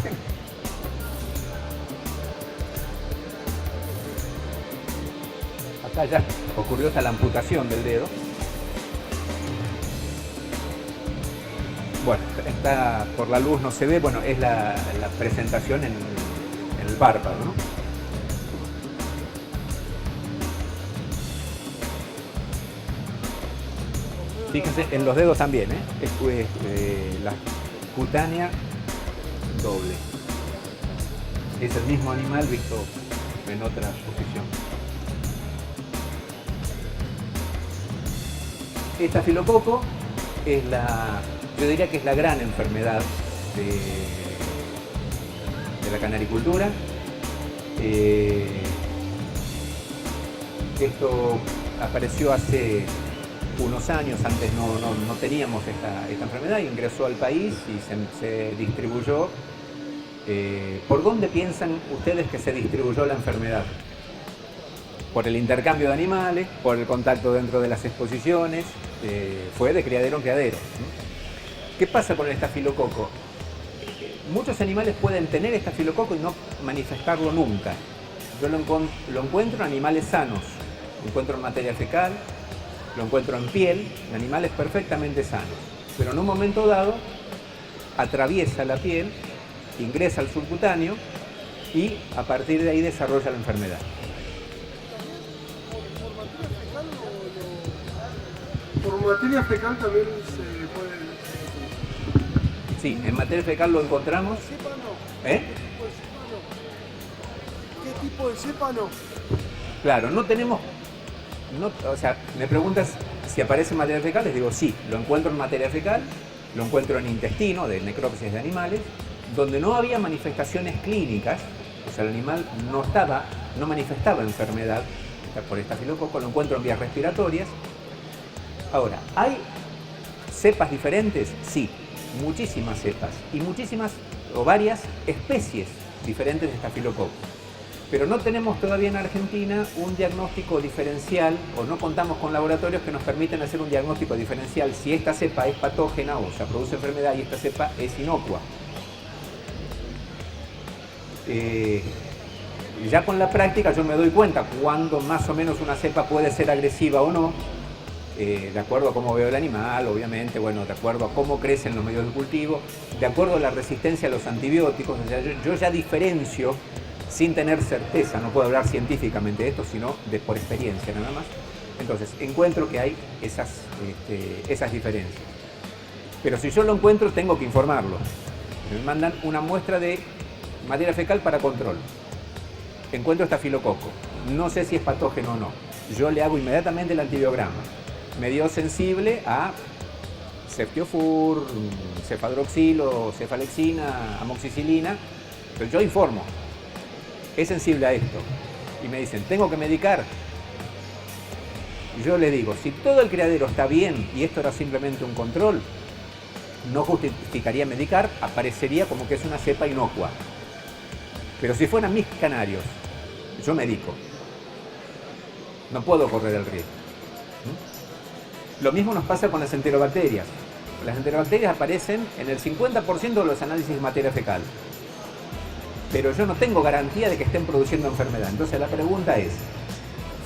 Acá ya ocurrió hasta la amputación del dedo. Bueno, está por la luz no se ve, bueno, es la presentación en el párpado, ¿no? Fíjense, en los dedos también, es la cutánea doble. Es el mismo animal visto en otra posición. Estafilococo es yo diría que es la gran enfermedad de la canaricultura. Esto apareció hace unos años, antes no teníamos esta enfermedad, ingresó al país y se distribuyó. ¿Por dónde piensan ustedes que se distribuyó la enfermedad? Por el intercambio de animales, por el contacto dentro de las exposiciones, fue de criadero en criadero. ¿Qué pasa con el estafilococo? Muchos animales pueden tener estafilococo y no manifestarlo nunca. Yo lo encuentro en animales sanos, lo encuentro en materia fecal, lo encuentro en piel, en animales perfectamente sanos. Pero en un momento dado atraviesa la piel, ingresa al subcutáneo y a partir de ahí desarrolla la enfermedad. ¿Por materia fecal también se puede...? Sí, en materia fecal lo encontramos. ¿Eh? ¿Qué tipo de cepa no? Claro, no tenemos... o sea, me preguntas si aparece en materia fecal, les digo sí, lo encuentro en materia fecal, lo encuentro en intestino, de necropsias de animales, donde no había manifestaciones clínicas, o sea, el animal no manifestaba enfermedad por estafilococo, lo encuentro en vías respiratorias. Ahora, ¿hay cepas diferentes? Sí, muchísimas cepas y muchísimas o varias especies diferentes de estafilococo. Pero no tenemos todavía en Argentina un diagnóstico diferencial, o no contamos con laboratorios que nos permiten hacer un diagnóstico diferencial si esta cepa es patógena o sea, produce enfermedad y esta cepa es inocua. Ya con la práctica yo me doy cuenta cuando más o menos una cepa puede ser agresiva o no, de acuerdo a cómo veo el animal, obviamente, bueno, de acuerdo a cómo crecen los medios de cultivo, de acuerdo a la resistencia a los antibióticos. O sea, yo ya diferencio sin tener certeza, no puedo hablar científicamente de esto, sino por experiencia nada más. Entonces, encuentro que hay esas diferencias. Pero si yo lo encuentro, tengo que informarlo. Me mandan una muestra de materia fecal para control. Encuentro estafilococo. No sé si es patógeno o no. Yo le hago inmediatamente el antibiograma. Me dio sensible a ceftiofur, cefadroxilo, cefalexina, amoxicilina. Pero yo informo. Es sensible a esto. Y me dicen, ¿tengo que medicar? Yo le digo, si todo el criadero está bien y esto era simplemente un control, no justificaría medicar, aparecería como que es una cepa inocua. Pero si fueran mis canarios, yo medico. No puedo correr el riesgo. Lo mismo nos pasa con las enterobacterias. Las enterobacterias aparecen en el 50% de los análisis de materia fecal. Pero yo no tengo garantía de que estén produciendo enfermedad. Entonces la pregunta es,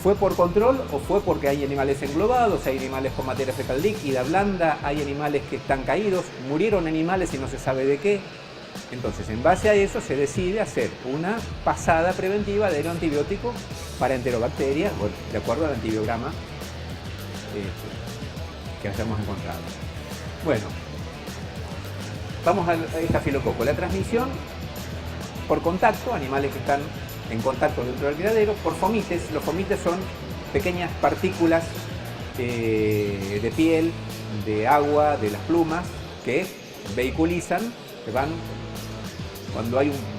¿fue por control o fue porque hay animales englobados, hay animales con materia fecal líquida, blanda, hay animales que están caídos, murieron animales y no se sabe de qué? Entonces, en base a eso se decide hacer una pasada preventiva de antibiótico para enterobacterias, bueno, de acuerdo al antibiograma que hayamos encontrado. Bueno, vamos a estafilococo. La transmisión por contacto, animales que están en contacto dentro del criadero, por fomites. Los fomites son pequeñas partículas de piel, de agua, de las plumas, que vehiculizan, que van,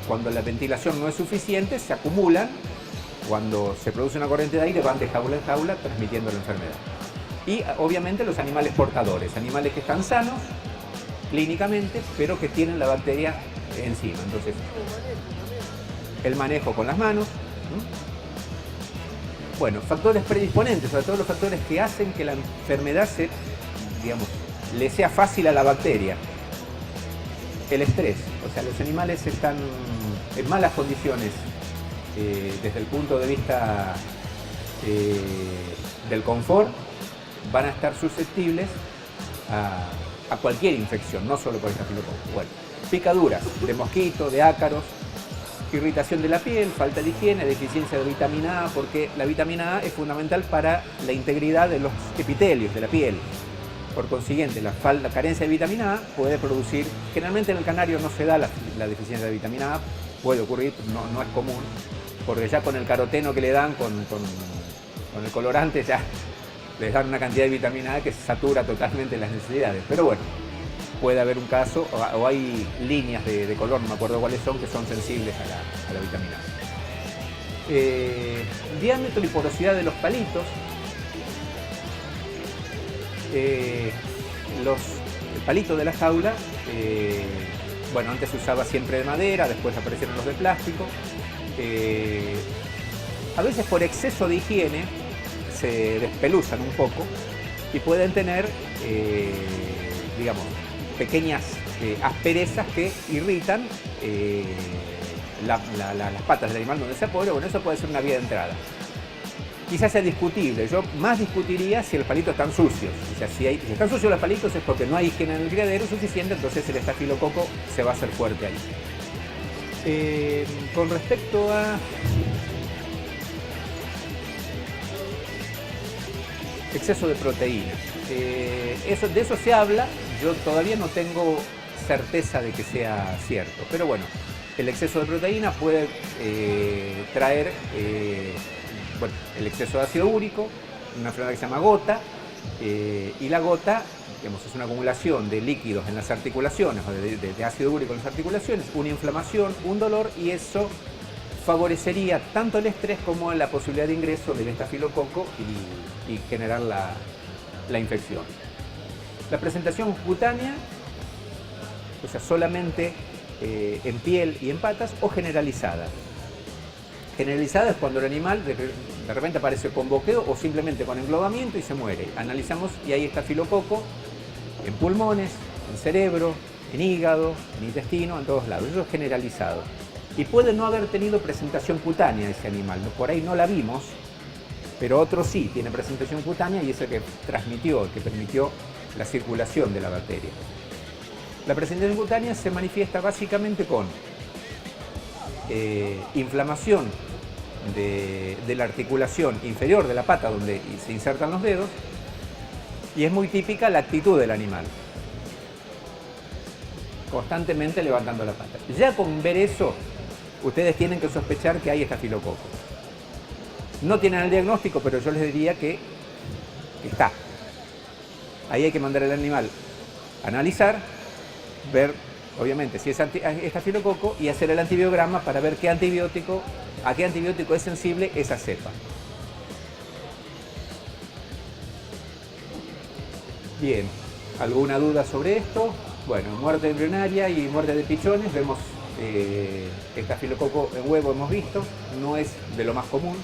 cuando la ventilación no es suficiente, se acumulan, cuando se produce una corriente de aire, van de jaula en jaula transmitiendo la enfermedad. Y obviamente los animales portadores, animales que están sanos clínicamente, pero que tienen la bacteria encima. Entonces, el manejo con las manos. Bueno, factores predisponentes, sobre todo los factores que hacen que la enfermedad le sea fácil a la bacteria. El estrés, o sea, los animales están en malas condiciones desde el punto de vista del confort, van a estar susceptibles a cualquier infección, no solo por estafilococo. Bueno, picaduras de mosquito, de ácaros, irritación de la piel, falta de higiene, deficiencia de vitamina A, porque la vitamina A es fundamental para la integridad de los epitelios de la piel. Por consiguiente, la carencia de vitamina A puede producir, generalmente en el canario no se da la deficiencia de vitamina A, puede ocurrir, no es común, porque ya con el caroteno que le dan, con el colorante, ya les dan una cantidad de vitamina A que satura totalmente las necesidades. Pero bueno, puede haber un caso, o hay líneas de color, no me acuerdo cuáles son, que son sensibles a la vitamina A. Diámetro y porosidad de los palitos. El palito de la jaula, bueno, antes se usaba siempre de madera, después aparecieron los de plástico. A veces por exceso de higiene se despeluzan un poco y pueden tener, digamos, pequeñas asperezas que irritan las patas del animal donde se apoya. Bueno, eso puede ser una vía de entrada. Quizás sea discutible, yo más discutiría si los palitos están sucios. O sea, si están sucios los palitos es porque no hay higiene en el criadero suficiente, entonces el estafilococo se va a hacer fuerte ahí. Con respecto a exceso de proteína, de eso se habla, yo todavía no tengo certeza de que sea cierto, pero bueno, el exceso de proteína puede traer el exceso de ácido úrico, una enfermedad que se llama gota, y la gota, digamos, es una acumulación de líquidos en las articulaciones, o de ácido úrico en las articulaciones, una inflamación, un dolor, y eso favorecería tanto el estrés como la posibilidad de ingreso del estafilococo y generar la infección. La presentación cutánea, o sea, solamente en piel y en patas, o generalizada. Generalizada es cuando el animal de repente aparece con boqueo o simplemente con englobamiento y se muere. Analizamos y hay estafilococo en pulmones, en cerebro, en hígado, en intestino, en todos lados. Eso es generalizado. Y puede no haber tenido presentación cutánea ese animal. Por ahí no la vimos, pero otro sí tiene presentación cutánea y es el que transmitió, el que permitió la circulación de la bacteria. La presentación cutánea se manifiesta básicamente con inflamación de la articulación inferior de la pata donde se insertan los dedos, y es muy típica la actitud del animal, constantemente levantando la pata. Ya con ver eso, ustedes tienen que sospechar que hay estafilococo. No tienen el diagnóstico, pero yo les diría que está. Ahí hay que mandar al animal a analizar, ver obviamente si es estafilococo y hacer el antibiograma para ver a qué antibiótico es sensible esa cepa. Bien, ¿alguna duda sobre esto? Bueno, muerte embrionaria y muerte de pichones, vemos estafilococo en huevo hemos visto, no es de lo más común,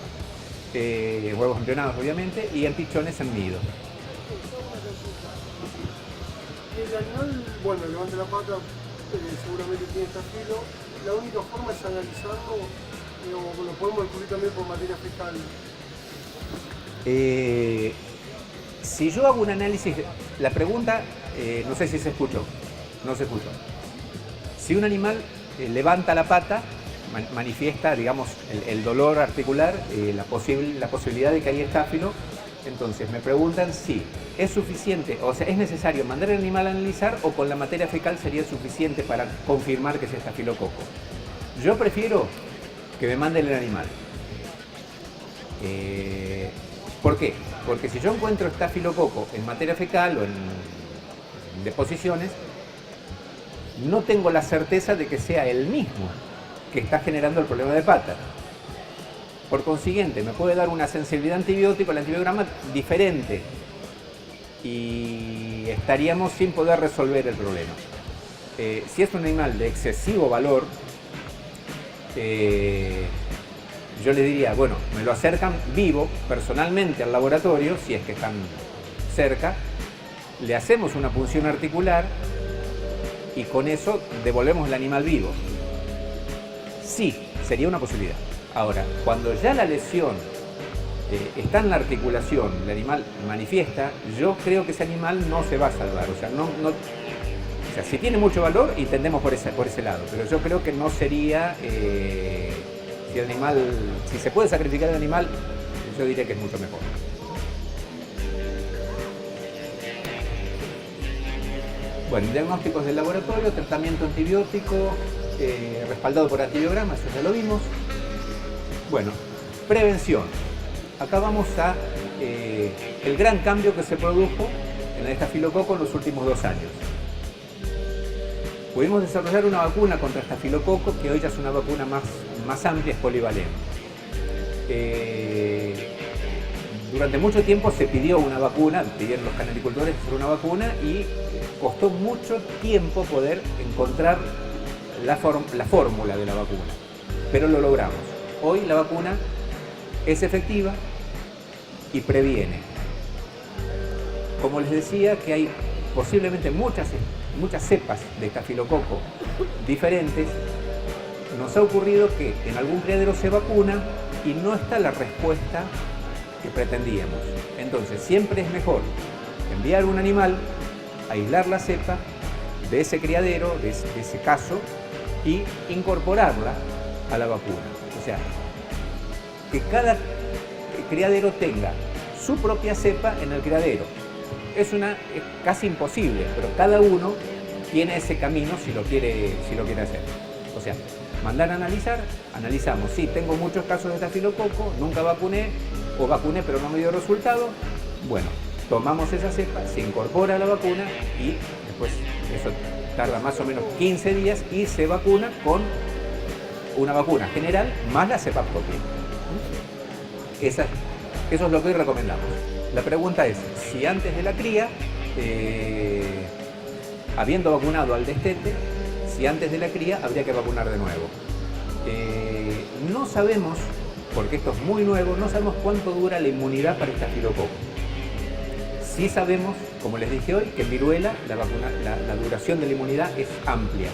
huevos embrionados obviamente, y en pichones en nido. El animal, bueno, levanta la pata, seguramente tiene estafilo. La única forma es analizarlo, o lo podemos descubrir también por materia fecal. Si yo hago un análisis, la pregunta, no sé si se escuchó, no se escuchó. Si un animal levanta la pata, manifiesta, digamos, el dolor articular, la posibilidad de que haya estáfilo, entonces me preguntan si es suficiente, o sea, es necesario mandar al animal a analizar o con la materia fecal sería suficiente para confirmar que es estafilococo. Yo prefiero que me manden el animal. ¿Por qué? Porque si yo encuentro estafilococo en materia fecal o en deposiciones, no tengo la certeza de que sea el mismo que está generando el problema de pata. Por consiguiente, me puede dar una sensibilidad antibiótica, el antibiograma diferente, y estaríamos sin poder resolver el problema. Si es un animal de excesivo valor, yo le diría, bueno, me lo acercan vivo, personalmente al laboratorio, si es que están cerca, le hacemos una punción articular y con eso devolvemos el animal vivo. Sí, sería una posibilidad. Ahora, cuando ya la lesión está en la articulación, el animal manifiesta, yo creo que ese animal no se va a salvar. O sea, si tiene mucho valor, entendemos por ese lado, pero yo creo que no sería, si se puede sacrificar el animal, yo diría que es mucho mejor. Bueno, diagnósticos del laboratorio, tratamiento antibiótico, respaldado por antibiograma, eso ya lo vimos. Bueno, prevención. Acá vamos a el gran cambio que se produjo en el estafilococo en los últimos 2 años. Pudimos desarrollar una vacuna contra estafilococo que hoy ya es una vacuna más amplia, es polivalente. Durante mucho tiempo se pidió una vacuna, pidieron los canaricultores una vacuna y costó mucho tiempo poder encontrar la fórmula de la vacuna, pero lo logramos. Hoy la vacuna es efectiva y previene. Como les decía, que hay posiblemente muchas cepas de estafilococo diferentes, nos ha ocurrido que en algún criadero se vacuna y no está la respuesta que pretendíamos. Entonces siempre es mejor enviar un animal, aislar la cepa de ese criadero, de ese caso, y incorporarla a la vacuna. O sea, que cada criadero tenga su propia cepa en el criadero. Es casi imposible, pero cada uno tiene ese camino si lo quiere hacer. O sea, mandar a analizar, analizamos. Sí, tengo muchos casos de estafilococo, nunca vacuné, o vacuné pero no me dio resultado. Bueno, tomamos esa cepa, se incorpora a la vacuna y después eso tarda más o menos 15 días y se vacuna con una vacuna general más la cepa propia. Eso es lo que hoy recomendamos. La pregunta es, si antes de la cría, habiendo vacunado al destete, si antes de la cría habría que vacunar de nuevo. No sabemos porque esto es muy nuevo, no sabemos cuánto dura la inmunidad para estafilococo. Sí sabemos, como les dije hoy, que en viruela la duración de la inmunidad es amplia.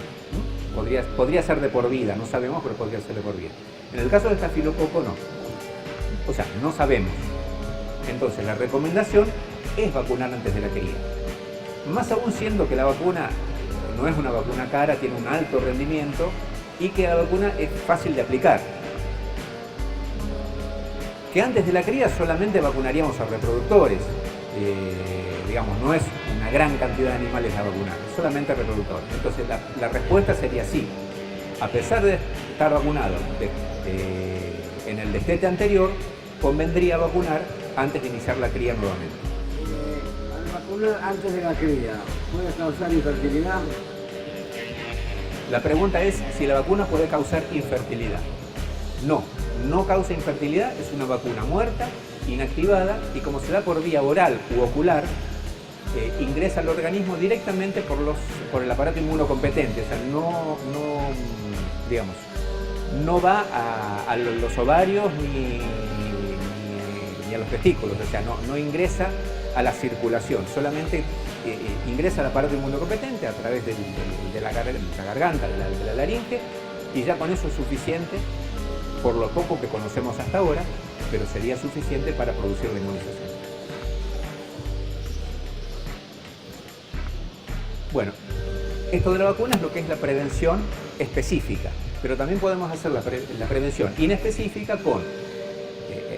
Podría ser de por vida, no sabemos, pero podría ser de por vida. En el caso de estafilococo no. O sea, no sabemos. Entonces la recomendación es vacunar antes de la cría. Más aún siendo que la vacuna no es una vacuna cara, tiene un alto rendimiento y que la vacuna es fácil de aplicar. Que antes de la cría solamente vacunaríamos a reproductores. Digamos, no es una gran cantidad de animales a vacunar, solamente reproductores. Entonces la respuesta sería sí. A pesar de estar vacunado en el destete anterior, convendría vacunar antes de iniciar la cría nuevamente. Al vacunar antes de la cría, ¿puede causar infertilidad? La pregunta es si la vacuna puede causar infertilidad. No, no causa infertilidad, es una vacuna muerta, inactivada, y como se da por vía oral u ocular, ingresa al organismo directamente por el aparato inmunocompetente. O sea, no va a los ovarios ni a los testículos, o sea, no ingresa a la circulación, solamente ingresa al aparato inmunocompetente a través de la garganta, de la laringe, y ya con eso es suficiente, por lo poco que conocemos hasta ahora, pero sería suficiente para producir la inmunización. Bueno, esto de la vacuna es lo que es la prevención específica, pero también podemos hacer la prevención inespecífica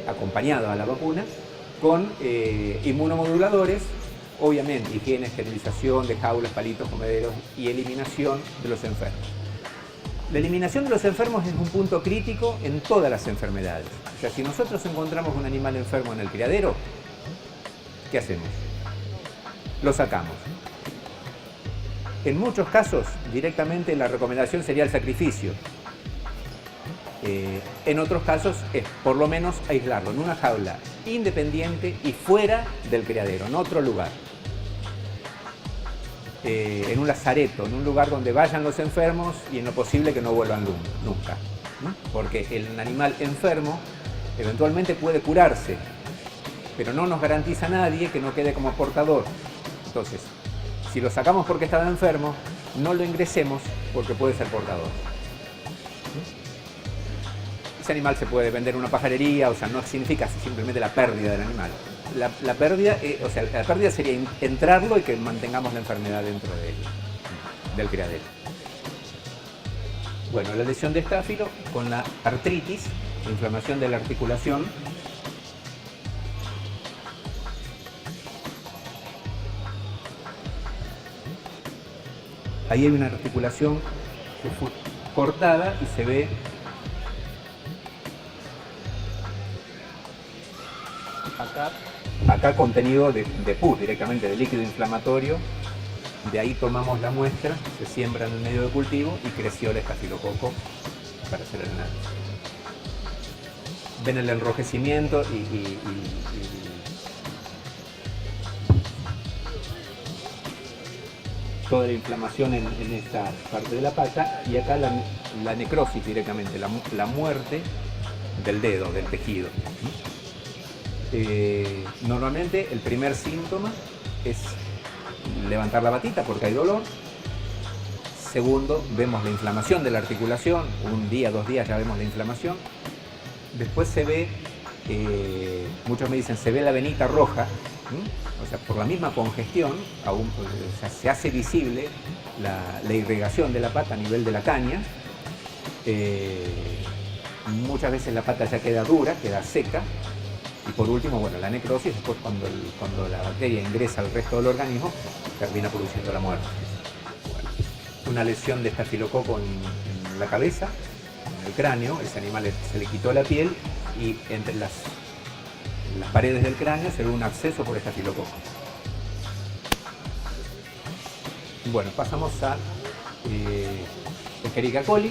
acompañado a la vacuna con inmunomoduladores, obviamente higiene, esterilización de jaulas, palitos, comederos y eliminación de los enfermos. La eliminación de los enfermos es un punto crítico en todas las enfermedades. O sea, si nosotros encontramos un animal enfermo en el criadero, ¿qué hacemos? Lo sacamos. En muchos casos, directamente la recomendación sería el sacrificio. En otros casos es por lo menos aislarlo en una jaula independiente y fuera del criadero, en otro lugar. En un lazareto, en un lugar donde vayan los enfermos y en lo posible que no vuelvan nunca. ¿No? Porque el animal enfermo eventualmente puede curarse, pero no nos garantiza a nadie que no quede como portador. Entonces, si lo sacamos porque estaba enfermo, no lo ingresemos porque puede ser portador. Ese animal se puede vender en una pajarería, o sea, no significa simplemente la pérdida del animal. La pérdida sería entrarlo y que mantengamos la enfermedad dentro del criadero. Bueno, la lesión de estáfilo con la artritis, inflamación de la articulación. Ahí hay una articulación que fue cortada y se ve acá contenido de pus, directamente de líquido inflamatorio. De ahí tomamos la muestra, se siembra en el medio de cultivo y creció el estafilococo para hacer el análisis. Ven el enrojecimiento y toda la inflamación en esta parte de la pata, y acá la necrosis directamente, la muerte del dedo, del tejido. Normalmente el primer síntoma es levantar la patita porque hay dolor. Segundo, vemos la inflamación de la articulación, un día, 2 días ya vemos la inflamación. Después se ve, muchos me dicen, se ve la venita roja, o sea, por la misma congestión, o sea, se hace visible la irrigación de la pata a nivel de la caña. Muchas veces la pata ya queda dura, queda seca. Y por último, bueno, la necrosis, después cuando la bacteria ingresa al resto del organismo, termina produciendo la muerte. Bueno, una lesión de estafilococo en la cabeza, en el cráneo, ese animal se le quitó la piel y entre las paredes del cráneo se ve un absceso por estafilococo. Bueno, pasamos a Escherichia coli,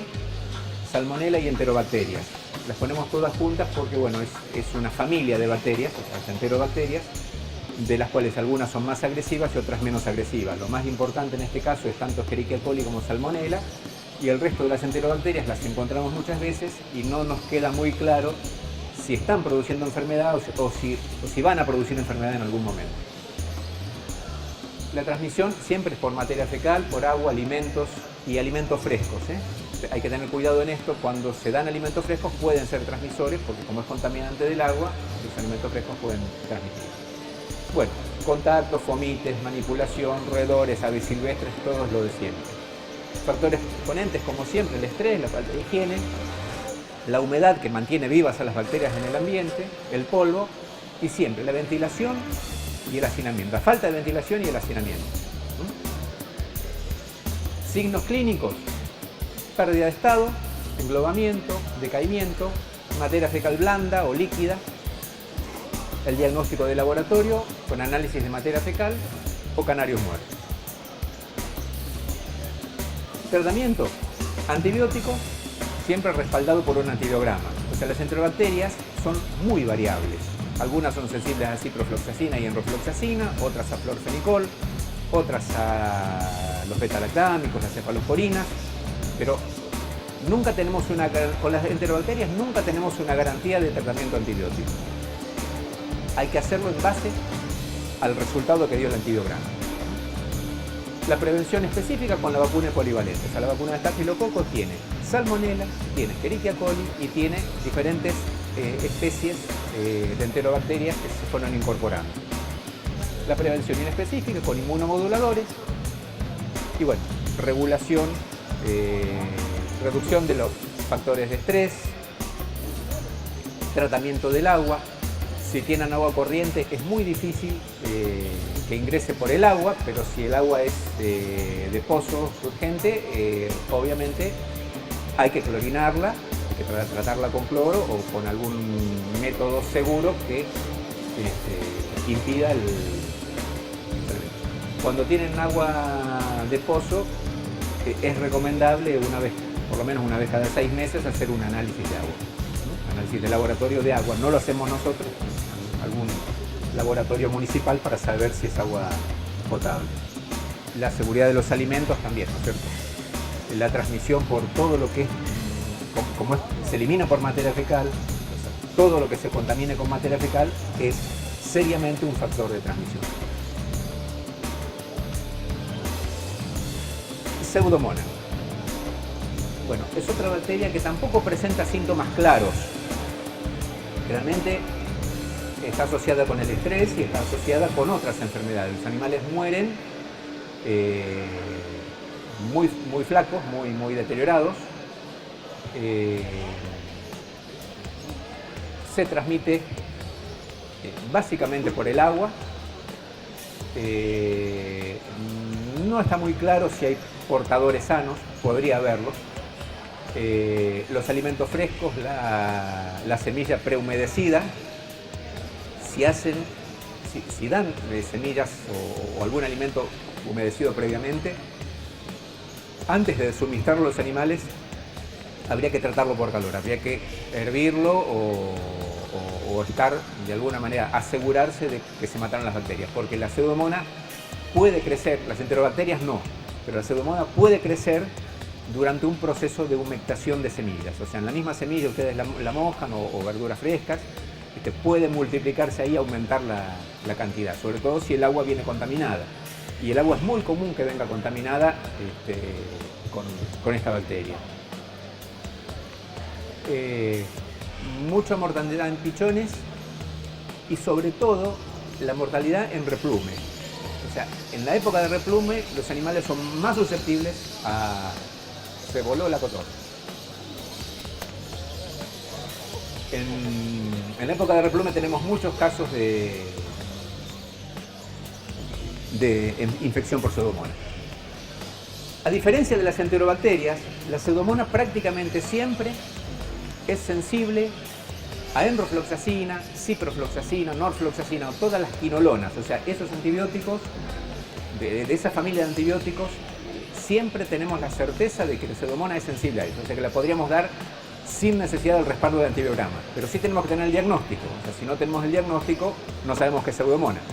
Salmonella y Enterobacterias. Las ponemos todas juntas porque, bueno, es una familia de bacterias, o sea, enterobacterias, de las cuales algunas son más agresivas y otras menos agresivas. Lo más importante en este caso es tanto Escherichia coli como Salmonella, y el resto de las enterobacterias las encontramos muchas veces y no nos queda muy claro si están produciendo enfermedad o si van a producir enfermedad en algún momento. La transmisión siempre es por materia fecal, por agua, alimentos y alimentos frescos, ¿eh? Hay que tener cuidado en esto, cuando se dan alimentos frescos pueden ser transmisores, porque como es contaminante del agua, los alimentos frescos pueden transmitir. Bueno, contactos, fomites, manipulación, roedores, aves silvestres, todos lo de siempre. Factores exponentes, como siempre, el estrés, la falta de higiene, la humedad que mantiene vivas a las bacterias en el ambiente, el polvo y siempre la ventilación y el hacinamiento. La falta de ventilación y el hacinamiento. Signos clínicos: pérdida de estado, englobamiento, decaimiento, materia fecal blanda o líquida. El diagnóstico de laboratorio con análisis de materia fecal o canarios muertos. Tratamiento: antibiótico, siempre respaldado por un antibiograma. O sea, las enterobacterias son muy variables. Algunas son sensibles a ciprofloxacina y enrofloxacina, otras a florfenicol, otras a los betalactámicos, las cefalosporinas, pero nunca tenemos con las enterobacterias nunca tenemos una garantía de tratamiento antibiótico. Hay que hacerlo en base al resultado que dio el antibiograma. La prevención específica con la vacuna polivalente. O sea, la vacuna de estafilococo tiene salmonella, tiene Escherichia coli y tiene diferentes especies de enterobacterias que se fueron incorporando. La prevención inespecífica con inmunomoduladores y bueno, regulación, reducción de los factores de estrés, tratamiento del agua. Si tienen agua corriente es muy difícil que ingrese por el agua, pero si el agua es de pozo urgente, obviamente hay que clorinarla, hay que tratarla con cloro o con algún método seguro que impida el incremento. Cuando tienen agua de pozo, es recomendable por lo menos una vez cada 6 meses hacer un análisis de agua. Análisis de laboratorio de agua, no lo hacemos nosotros, algún laboratorio municipal para saber si es agua potable. La seguridad de los alimentos también, ¿no es cierto? La transmisión por todo lo que es, se elimina por materia fecal, todo lo que se contamine con materia fecal es seriamente un factor de transmisión. Pseudomonas. Bueno, es otra bacteria que tampoco presenta síntomas claros. Realmente está asociada con el estrés y está asociada con otras enfermedades. Los animales mueren muy flacos, muy deteriorados. Se transmite básicamente por el agua. No está muy claro si hay portadores sanos, podría haberlos. Los alimentos frescos, la semilla prehumedecida, si dan semillas o algún alimento humedecido previamente, antes de suministrarlo a los animales, habría que tratarlo por calor, habría que hervirlo o estar de alguna manera, asegurarse de que se mataron las bacterias, porque la pseudomonas puede crecer, las enterobacterias no, pero la pseudomonas puede crecer durante un proceso de humectación de semillas. O sea, en la misma semilla ustedes la mojan o verduras frescas, puede multiplicarse ahí y aumentar la cantidad, sobre todo si el agua viene contaminada. Y el agua es muy común que venga contaminada con esta bacteria. Mucha mortalidad en pichones y sobre todo la mortalidad en replume. O sea, en la época de replume los animales son más susceptibles a... Se voló la cotorra. En la época de replume tenemos muchos casos de infección por pseudomonas. A diferencia de las enterobacterias, la pseudomonas prácticamente siempre es sensible a enrofloxacina, ciprofloxacina, norfloxacina o todas las quinolonas. O sea, esos antibióticos, de esa familia de antibióticos, siempre tenemos la certeza de que la pseudomonas es sensible a eso. O sea, que la podríamos dar sin necesidad del respaldo de antibiograma. Pero sí tenemos que tener el diagnóstico. O sea, si no tenemos el diagnóstico, no sabemos qué es pseudomonas.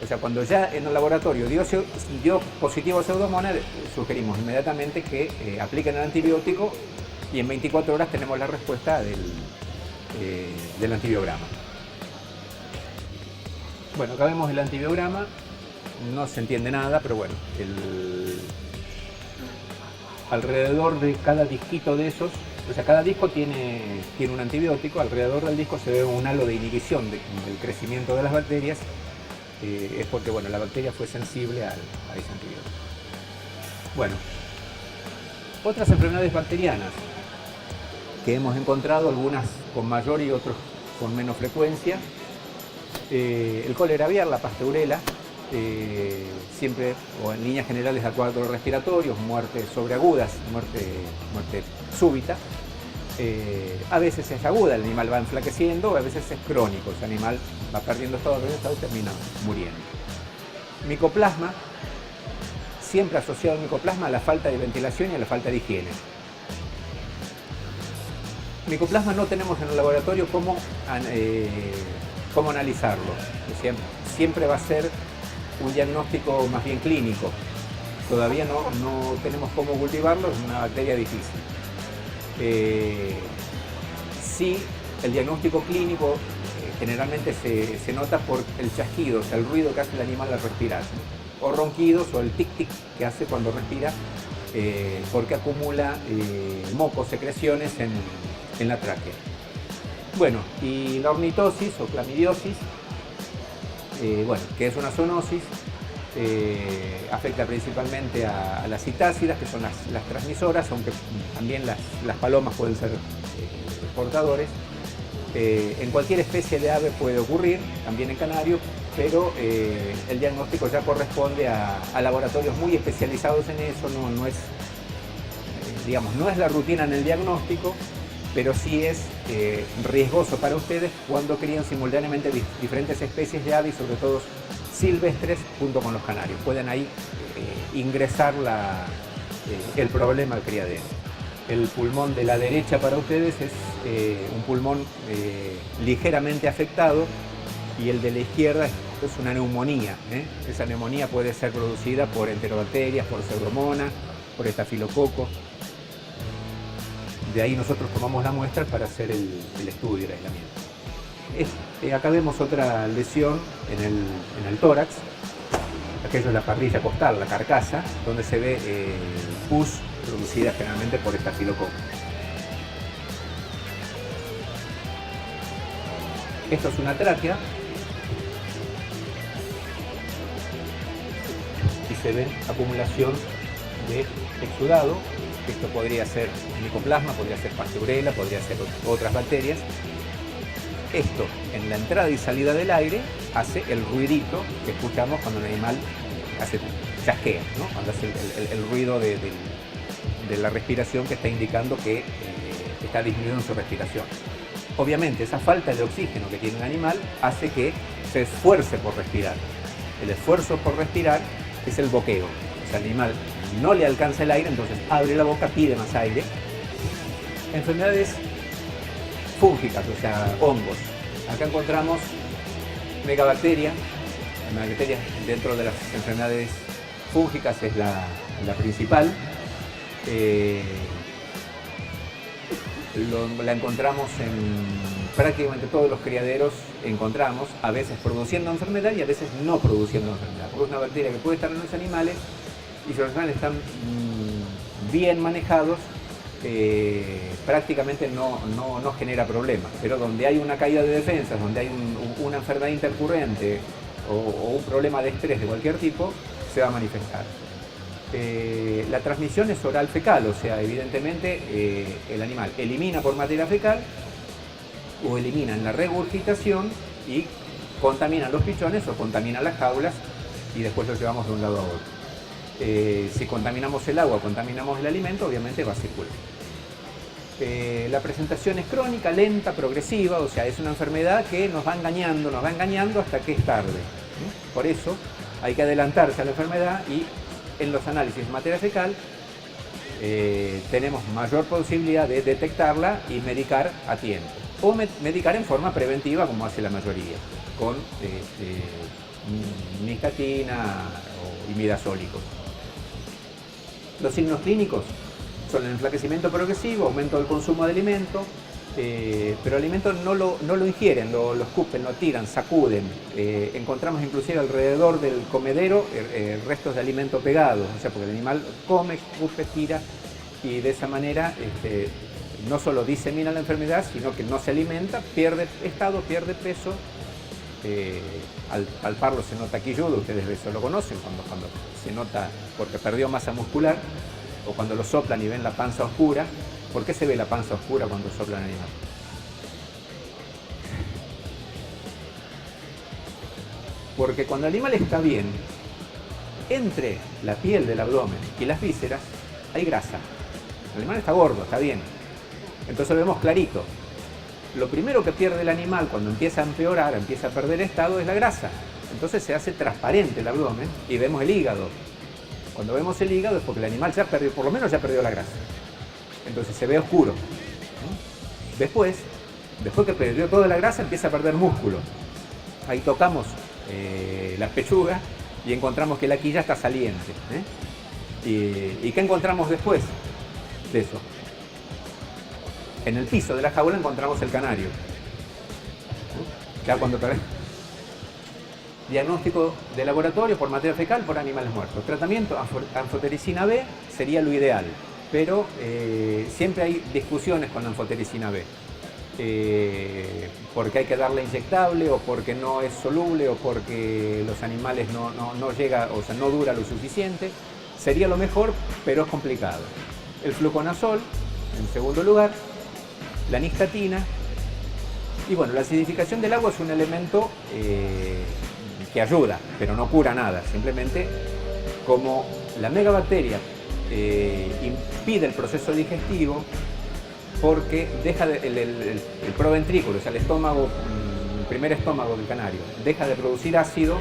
O sea, cuando ya en el laboratorio dio positivo a pseudomonas, sugerimos inmediatamente que apliquen el antibiótico y en 24 horas tenemos la respuesta del antibiograma. Bueno, acá vemos el antibiograma, no se entiende nada, pero bueno, alrededor de cada disquito de esos, o sea, cada disco tiene un antibiótico, alrededor del disco se ve un halo de inhibición del crecimiento de las bacterias, es porque, bueno, la bacteria fue sensible a ese antibiótico. Bueno, otras enfermedades bacterianas que hemos encontrado, algunas con mayor y otros con menos frecuencia. El cólera aviar, la pasteurela, siempre o en líneas generales a cuadros respiratorios, muertes sobreagudas, muerte súbita. A veces es aguda, el animal va enflaqueciendo, a veces es crónico, ese animal va perdiendo estado y termina muriendo. Micoplasma, siempre asociado al micoplasma a la falta de ventilación y a la falta de higiene. Micoplasma no tenemos en el laboratorio cómo analizarlo. Siempre va a ser un diagnóstico más bien clínico. Todavía no tenemos cómo cultivarlo, es una bacteria difícil. Sí, el diagnóstico clínico generalmente se nota por el chasquido, o sea, el ruido que hace el animal al respirar, ¿no? O ronquidos o el tic-tic que hace cuando respira, porque acumula mocos, secreciones en la tráquea. Bueno, y la ornitosis o clamidiosis, bueno, que es una zoonosis, afecta principalmente a las citácidas, que son las transmisoras, aunque también las palomas pueden ser portadores. En cualquier especie de ave puede ocurrir, también en canario, pero el diagnóstico ya corresponde a laboratorios muy especializados en eso, no es, digamos, no es la rutina en el diagnóstico, pero sí es riesgoso para ustedes cuando crían simultáneamente diferentes especies de aves, sobre todo silvestres, junto con los canarios. Pueden ahí ingresar el problema al criadero. El pulmón de la derecha para ustedes es un pulmón ligeramente afectado, y el de la izquierda es una neumonía. Esa neumonía puede ser producida por enterobacterias, por pseudomonas, por estafilococo. De ahí nosotros tomamos la muestra para hacer el estudio, el aislamiento. Acá vemos otra lesión en el tórax. Aquello es la parrilla costal, la carcasa, donde se ve pus producida generalmente por estafilococo. Esto es una tráquea y se ve acumulación de exudado. Esto podría ser micoplasma, podría ser pasteurela, podría ser otras bacterias. Esto, en la entrada y salida del aire, hace el ruidito que escuchamos cuando un animal chasquea, ¿no? Cuando hace el ruido de la respiración, que está indicando que está disminuyendo su respiración. Obviamente, esa falta de oxígeno que tiene el animal hace que se esfuerce por respirar. El esfuerzo por respirar es el boqueo. O sea, el animal no le alcanza el aire, entonces abre la boca, pide más aire. Enfermedades fúngicas, o sea, hongos. Acá encontramos megabacteria. La megabacteria dentro de las enfermedades fúngicas es la principal. La encontramos en prácticamente todos los criaderos, a veces produciendo enfermedad y a veces no produciendo enfermedad. Porque es una bacteria que puede estar en los animales, y si los animales están bien manejados, prácticamente no genera problemas. Pero donde hay una caída de defensas, donde hay una enfermedad intercurrente o un problema de estrés de cualquier tipo, se va a manifestar. La transmisión es oral fecal, o sea, evidentemente el animal elimina por materia fecal o elimina en la regurgitación y contamina los pichones o contamina las jaulas, y después los llevamos de un lado a otro. Si contaminamos el agua, contaminamos el alimento, obviamente va a circular. La presentación es crónica, lenta, progresiva, o sea, es una enfermedad que nos va engañando hasta que es tarde. Por eso hay que adelantarse a la enfermedad, y en los análisis de materia fecal tenemos mayor posibilidad de detectarla y medicar a tiempo. O medicar en forma preventiva, como hace la mayoría, con nistatina o imidazólicos. Los signos clínicos son el enflaquecimiento progresivo, aumento del consumo de alimento, pero el alimento no lo ingieren, lo escupen, lo tiran, sacuden. Encontramos inclusive alrededor del comedero restos de alimento pegados, o sea, porque el animal come, escupe, tira, y de esa manera no solo disemina la enfermedad, sino que no se alimenta, pierde estado, pierde peso. Al palparlo se nota quilludo, ustedes eso lo conocen, cuando se nota porque perdió masa muscular, o cuando lo soplan y ven la panza oscura. ¿Por qué se ve la panza oscura cuando soplan al animal? Porque cuando el animal está bien, entre la piel del abdomen y las vísceras hay grasa. El animal está gordo, está bien. Entonces lo vemos clarito. Lo primero que pierde el animal cuando empieza a empeorar, empieza a perder estado, es la grasa. Entonces se hace transparente el abdomen y vemos el hígado. Cuando vemos el hígado es porque el animal ya perdió, por lo menos ya perdió la grasa. Entonces se ve oscuro. Después que perdió toda la grasa, empieza a perder músculo. Ahí tocamos las pechugas y encontramos que la quilla está saliente. ¿Y qué encontramos después de eso? En el piso de la jaula encontramos el canario. Ya cuando diagnóstico de laboratorio por materia fecal por animales muertos. Tratamiento, anfotericina B sería lo ideal, pero siempre hay discusiones con la anfotericina B. Porque hay que darle inyectable, o porque no es soluble, o porque los animales no llega, o sea, no dura lo suficiente. Sería lo mejor, pero es complicado. El fluconazol, en segundo lugar, la nistatina, y bueno, la acidificación del agua es un elemento que ayuda, pero no cura nada. Simplemente, como la megabacteria impide el proceso digestivo, porque deja el proventrículo, o sea, el estómago, el primer estómago del canario, deja de producir ácido.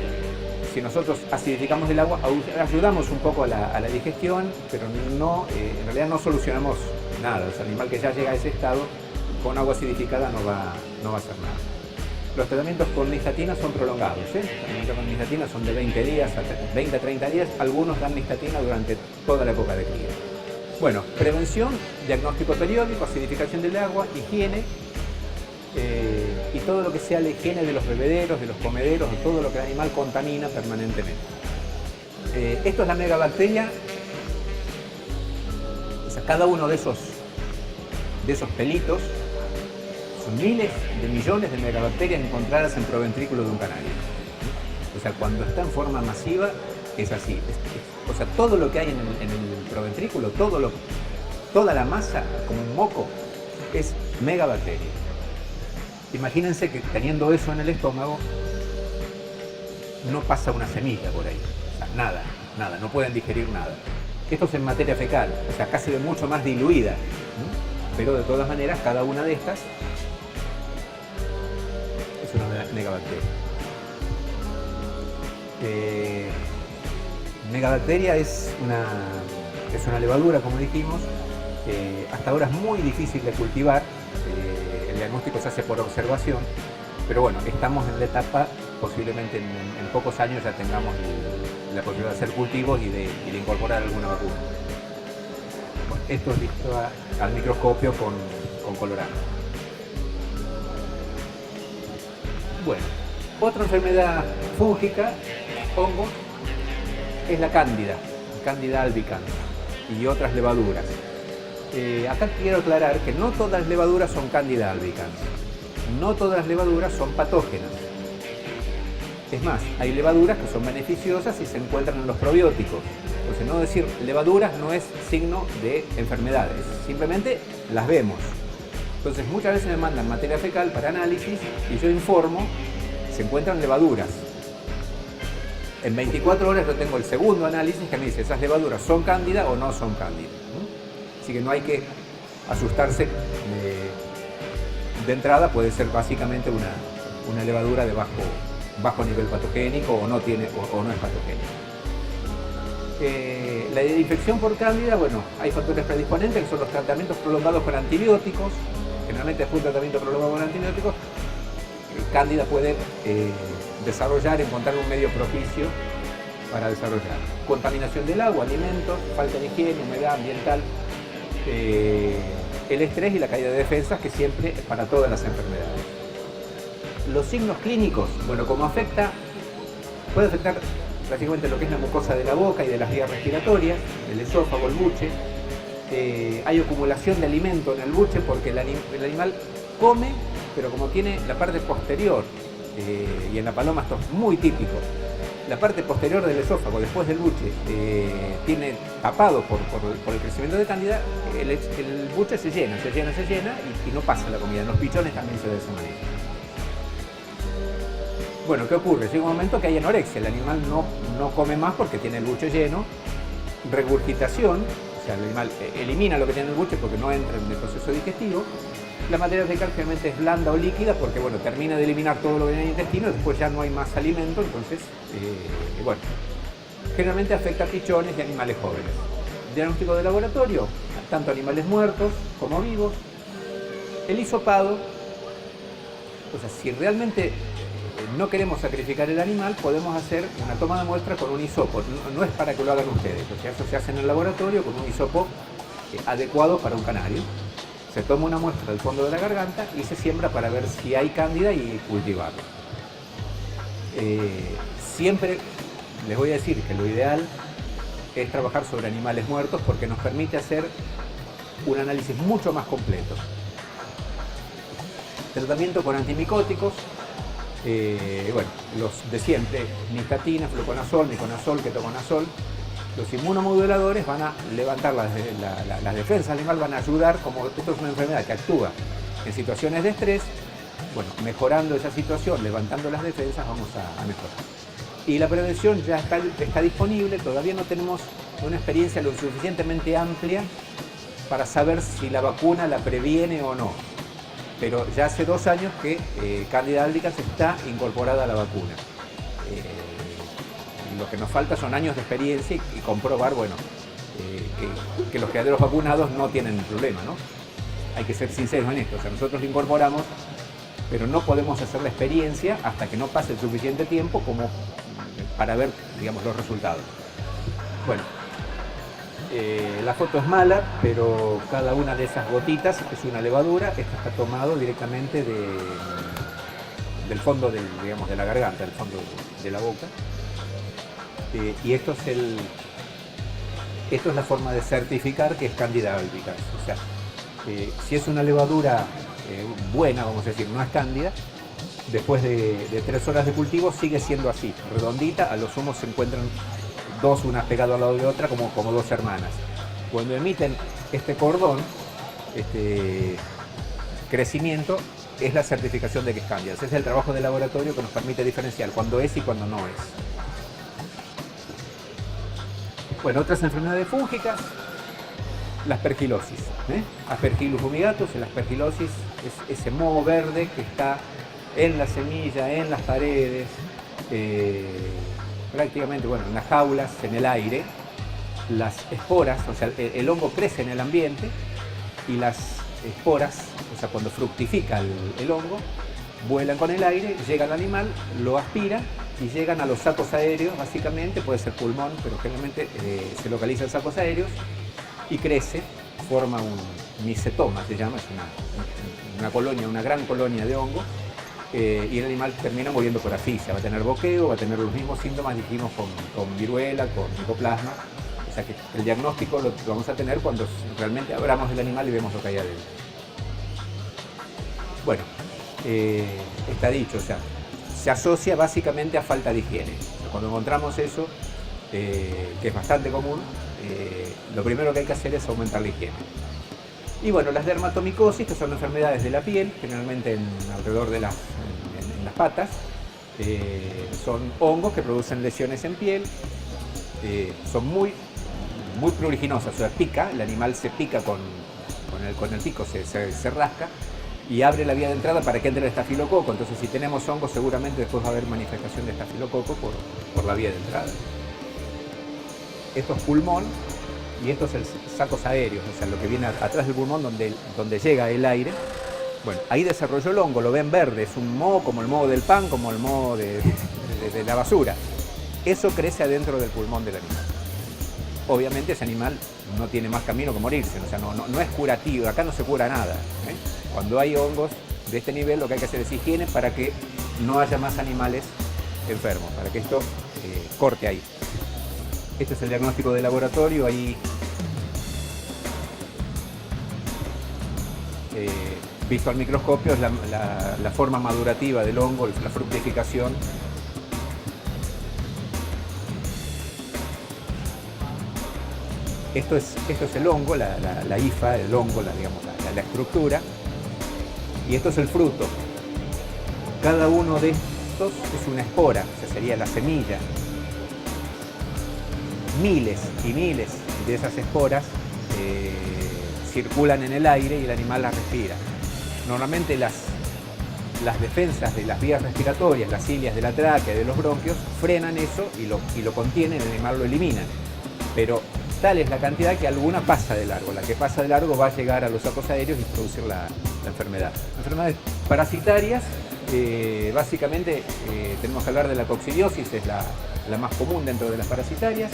Si nosotros acidificamos el agua, ayudamos un poco a la digestión, pero no, en realidad no solucionamos nada. O sea, el animal que ya llega a ese estado, con agua acidificada no va a hacer nada. Los tratamientos con nistatina son prolongados. Los tratamientos con nistatina son de 20 días a 20 a 30 días. Algunos dan nistatina durante toda la época de cría. Bueno, prevención, diagnóstico periódico, acidificación del agua, higiene, y todo lo que sea la higiene de los bebederos, de los comederos, de todo lo que el animal contamina permanentemente. Esto es la megabacteria. O sea, cada uno de esos pelitos son miles de millones de megabacterias encontradas en proventrículo de un canario. O sea, cuando está en forma masiva es así. O sea, todo lo que hay en el proventrículo, toda la masa, como un moco, es megabacteria. Imagínense que teniendo eso en el estómago, no pasa una semilla por ahí. O sea, nada, no pueden digerir nada. Esto es en materia fecal, o sea, casi de mucho más diluida, ¿no? Pero de todas maneras, cada una de estas es una megabacteria. Megabacteria es una levadura, como dijimos. Hasta ahora es muy difícil de cultivar. El diagnóstico se hace por observación, pero bueno, estamos en la etapa, posiblemente en pocos años ya tengamos la posibilidad de hacer cultivos y de incorporar alguna vacuna. Bueno, esto es visto al microscopio con colorante. Bueno, otra enfermedad fúngica, hongo, es la Candida albicans y otras levaduras. Acá quiero aclarar que no todas las levaduras son Candida albicans, no todas las levaduras son patógenas. Es más, hay levaduras que son beneficiosas y se encuentran en los probióticos. Entonces, no decir levaduras no es signo de enfermedades, simplemente las vemos. Entonces, muchas veces me mandan materia fecal para análisis y yo informo, se encuentran levaduras. En 24 horas yo tengo el segundo análisis que me dice esas levaduras son cándida o no son cándida. Así que no hay que asustarse. De entrada puede ser básicamente una levadura de bajo nivel patogénico o no es patogénico. La infección por cándida, bueno, hay factores predisponentes que son los tratamientos prolongados con antibióticos. Generalmente después de un tratamiento prolongado con antibióticos, cándida puede desarrollar, encontrar un medio propicio para desarrollar. Contaminación del agua, alimentos, falta de higiene, humedad ambiental, el estrés y la caída de defensas, que siempre es para todas las enfermedades. Los signos clínicos, bueno, como puede afectar prácticamente lo que es la mucosa de la boca y de las vías respiratorias, el esófago, el buche. Hay acumulación de alimento en el buche porque el animal come, pero como tiene la parte posterior, y en la paloma esto es muy típico, la parte posterior del esófago después del buche tiene tapado por el crecimiento de cándida, el buche se llena y no pasa la comida. En los pichones también se da de esa manera. Bueno, ¿qué ocurre? Llega un momento que hay anorexia, el animal no come más porque tiene el buche lleno, regurgitación, o sea, el animal elimina lo que tiene el buche porque no entra en el proceso digestivo. La materia fecal generalmente es blanda o líquida porque, bueno, termina de eliminar todo lo que hay en el intestino y después ya no hay más alimento, entonces, bueno, generalmente afecta a pichones y animales jóvenes. Diagnóstico de laboratorio, tanto animales muertos como vivos. El hisopado, o sea, si realmente no queremos sacrificar el animal, podemos hacer una toma de muestra con un hisopo. No es para que lo hagan ustedes, o sea, eso se hace en el laboratorio con un hisopo adecuado para un canario. Se toma una muestra del fondo de la garganta y se siembra para ver si hay cándida y cultivarlo. Siempre les voy a decir que lo ideal es trabajar sobre animales muertos porque nos permite hacer un análisis mucho más completo. Tratamiento con antimicóticos, bueno, los de siempre, nistatina, fluconazol, miconazol, ketoconazol. Los inmunomoduladores van a levantar las defensas del animal, van a ayudar, como esto es una enfermedad que actúa en situaciones de estrés, bueno, mejorando esa situación, levantando las defensas, vamos a mejorar. Y la prevención ya está disponible, todavía no tenemos una experiencia lo suficientemente amplia para saber si la vacuna la previene o no. Pero ya hace 2 años que Candida albicans está incorporada a la vacuna. Lo que nos falta son años de experiencia y comprobar, bueno, que los criaderos vacunados no tienen problema, ¿no? Hay que ser sinceros en esto, o sea, nosotros lo incorporamos, pero no podemos hacer la experiencia hasta que no pase el suficiente tiempo como para ver, digamos, los resultados. Bueno, la foto es mala, pero cada una de esas gotitas es una levadura. Esto está tomado directamente del fondo digamos, de la garganta, del fondo de la boca. Y esto es la forma de certificar que es Candida albicans. O sea, si es una levadura buena, vamos a decir, no es cándida, después de 3 horas de cultivo sigue siendo así, redondita. A lo sumo se encuentran 2, una pegada al lado de otra, como 2 hermanas. Cuando emiten este cordón, este crecimiento, es la certificación de que es cándida. Ese es el trabajo de laboratorio que nos permite diferenciar cuándo es y cuándo no es. Bueno, otras enfermedades fúngicas, la aspergilosis. Aspergillus fumigatus, la aspergilosis es ese moho verde que está en la semilla, en las paredes, prácticamente, bueno, en las jaulas, en el aire. Las esporas, o sea, el hongo crece en el ambiente y las esporas, o sea, cuando fructifica el hongo, vuelan con el aire, llega al animal, lo aspira y llegan a los sacos aéreos, básicamente, puede ser pulmón, pero generalmente se localiza en sacos aéreos y crece, forma un micetoma, se llama, es una colonia, una gran colonia de hongo, y el animal termina muriendo por asfixia, va a tener boqueo, va a tener los mismos síntomas, dijimos, con viruela, con micoplasma. O sea que el diagnóstico lo vamos a tener cuando realmente abramos el animal y vemos lo que hay adentro. Bueno, está dicho, o sea, se asocia básicamente a falta de higiene. Cuando encontramos eso, que es bastante común, lo primero que hay que hacer es aumentar la higiene. Y bueno, las dermatomicosis, que son enfermedades de la piel, generalmente alrededor de en las patas, son hongos que producen lesiones en piel, son muy pruriginosas, o sea, pica, el animal se pica con el pico, se rasca y abre la vía de entrada para que entre el estafilococo. Entonces, si tenemos hongos, seguramente después va a haber manifestación de estafilococo por la vía de entrada. Esto es pulmón y esto es el sacos aéreos, o sea, lo que viene atrás del pulmón donde llega el aire. Bueno, ahí desarrolló el hongo, lo ven verde, es un moho como el moho del pan, como el moho de la basura. Eso crece adentro del pulmón del animal. obviamente ese animal no tiene más camino que morirse, o sea, no es curativo, acá no se cura nada. Cuando hay hongos de este nivel, lo que hay que hacer es higiene para que no haya más animales enfermos, para que esto corte ahí. Este es el diagnóstico de laboratorio, ahí visto al microscopio es la forma madurativa del hongo, la fructificación. Esto es el hongo, la hifa, el hongo, digamos, la estructura, y esto es el fruto. Cada uno de estos es una espora, o sea, sería la semilla. Miles y miles de esas esporas circulan en el aire y el animal las respira. Normalmente las defensas de las vías respiratorias, las cilias de la tráquea, de los bronquios, frenan eso y lo contienen, el animal lo elimina. Pero tal es la cantidad que alguna pasa de largo. La que pasa de largo va a llegar a los sacos aéreos y producir la enfermedad. Enfermedades parasitarias, básicamente tenemos que hablar de la coccidiosis, es la más común dentro de las parasitarias.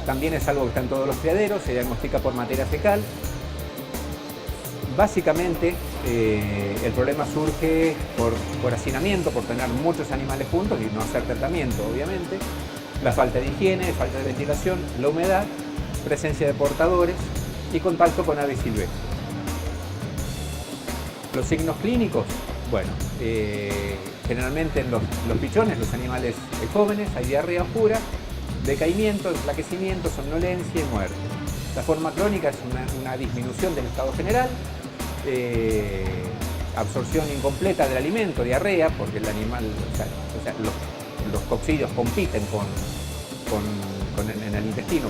También es algo que está en todos los criaderos, se diagnostica por materia fecal. Básicamente el problema surge por hacinamiento, por tener muchos animales juntos y no hacer tratamiento, obviamente. La falta de higiene, falta de ventilación, la humedad, presencia de portadores y contacto con aves silvestres. Los signos clínicos, bueno, generalmente en los pichones, los animales jóvenes, hay diarrea oscura, decaimiento, enflaquecimiento, somnolencia y muerte. La forma crónica es una disminución del estado general, absorción incompleta del alimento, diarrea, porque el animal, los coccidios compiten en el intestino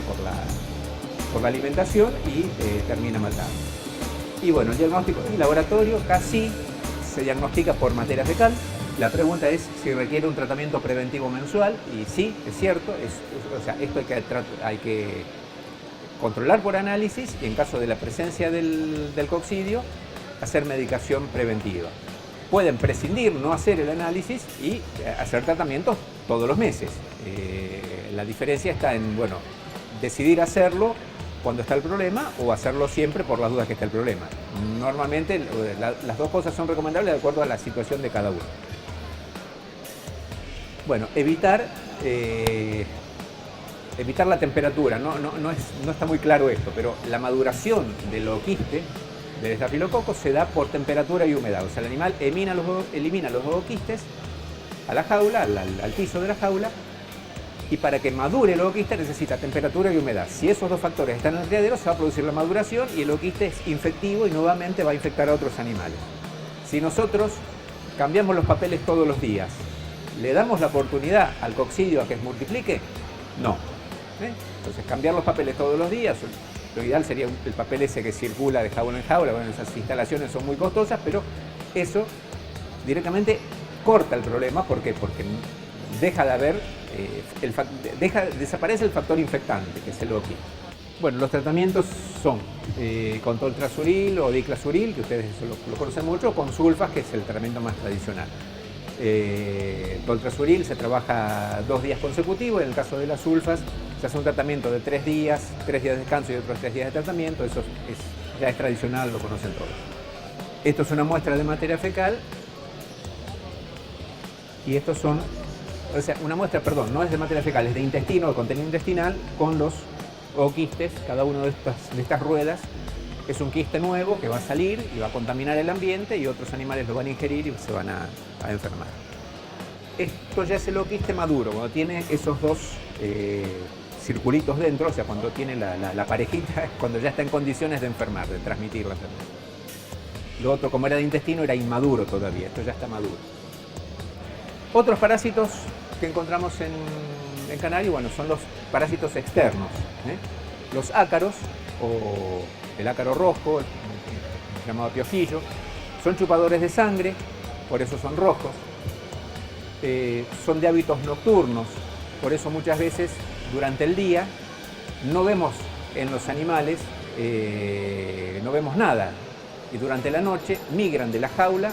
por la alimentación y termina matando. Y bueno, el diagnóstico en laboratorio casi se diagnostica por materia fecal. La pregunta es si requiere un tratamiento preventivo mensual, y sí, es cierto, esto hay que controlar por análisis y en caso de la presencia del coccidio, hacer medicación preventiva. Pueden prescindir, no hacer el análisis y hacer tratamientos todos los meses. La diferencia está en, bueno, decidir hacerlo cuando está el problema o hacerlo siempre por las dudas que está el problema. Normalmente las dos cosas son recomendables de acuerdo a la situación de cada uno. Bueno, evitar la temperatura, no está muy claro esto, pero la maduración del ooquiste, del estafilococo, se da por temperatura y humedad. O sea, el animal elimina los ooquistes a la jaula, al piso de la jaula, y para que madure el ooquiste necesita temperatura y humedad. Si esos dos factores están en el criadero, se va a producir la maduración y el ooquiste es infectivo y nuevamente va a infectar a otros animales. Si nosotros cambiamos los papeles todos los días, ¿le damos la oportunidad al coccidio a que se multiplique? No. Entonces, cambiar los papeles todos los días, lo ideal sería el papel ese que circula de jaula en jaula. Bueno, esas instalaciones son muy costosas, pero eso directamente corta el problema. ¿Por qué? Porque deja de haber, desaparece el factor infectante, que es el ooquiste. Bueno, los tratamientos son con toltrasuril o diclasuril, que ustedes lo conocen mucho, o con sulfas, que es el tratamiento más tradicional. Toltrasuril se trabaja 2 días consecutivos. En el caso de las sulfas se hace un tratamiento de 3 días de descanso y otros 3 días de tratamiento. Eso ya es tradicional, lo conocen todos. Esto es una muestra de materia fecal y estos son, o sea, una muestra, perdón, no es de materia fecal, es de intestino, de contenido intestinal, con los ooquistes. Cada uno de estas ruedas es un quiste nuevo que va a salir y va a contaminar el ambiente y otros animales lo van a ingerir y se van a enfermar. Esto ya es el ooquiste maduro, cuando tiene esos dos circulitos dentro, o sea, cuando tiene la parejita, cuando ya está en condiciones de enfermar, de transmitir la enfermedad. Lo otro, como era de intestino, era inmaduro todavía, esto ya está maduro. Otros parásitos que encontramos en canario, bueno, son los parásitos externos, los ácaros o el ácaro rojo, llamado piojillo, son chupadores de sangre, por eso son rojos. Son de hábitos nocturnos, por eso muchas veces durante el día no vemos en los animales, no vemos nada, y durante la noche migran de la jaula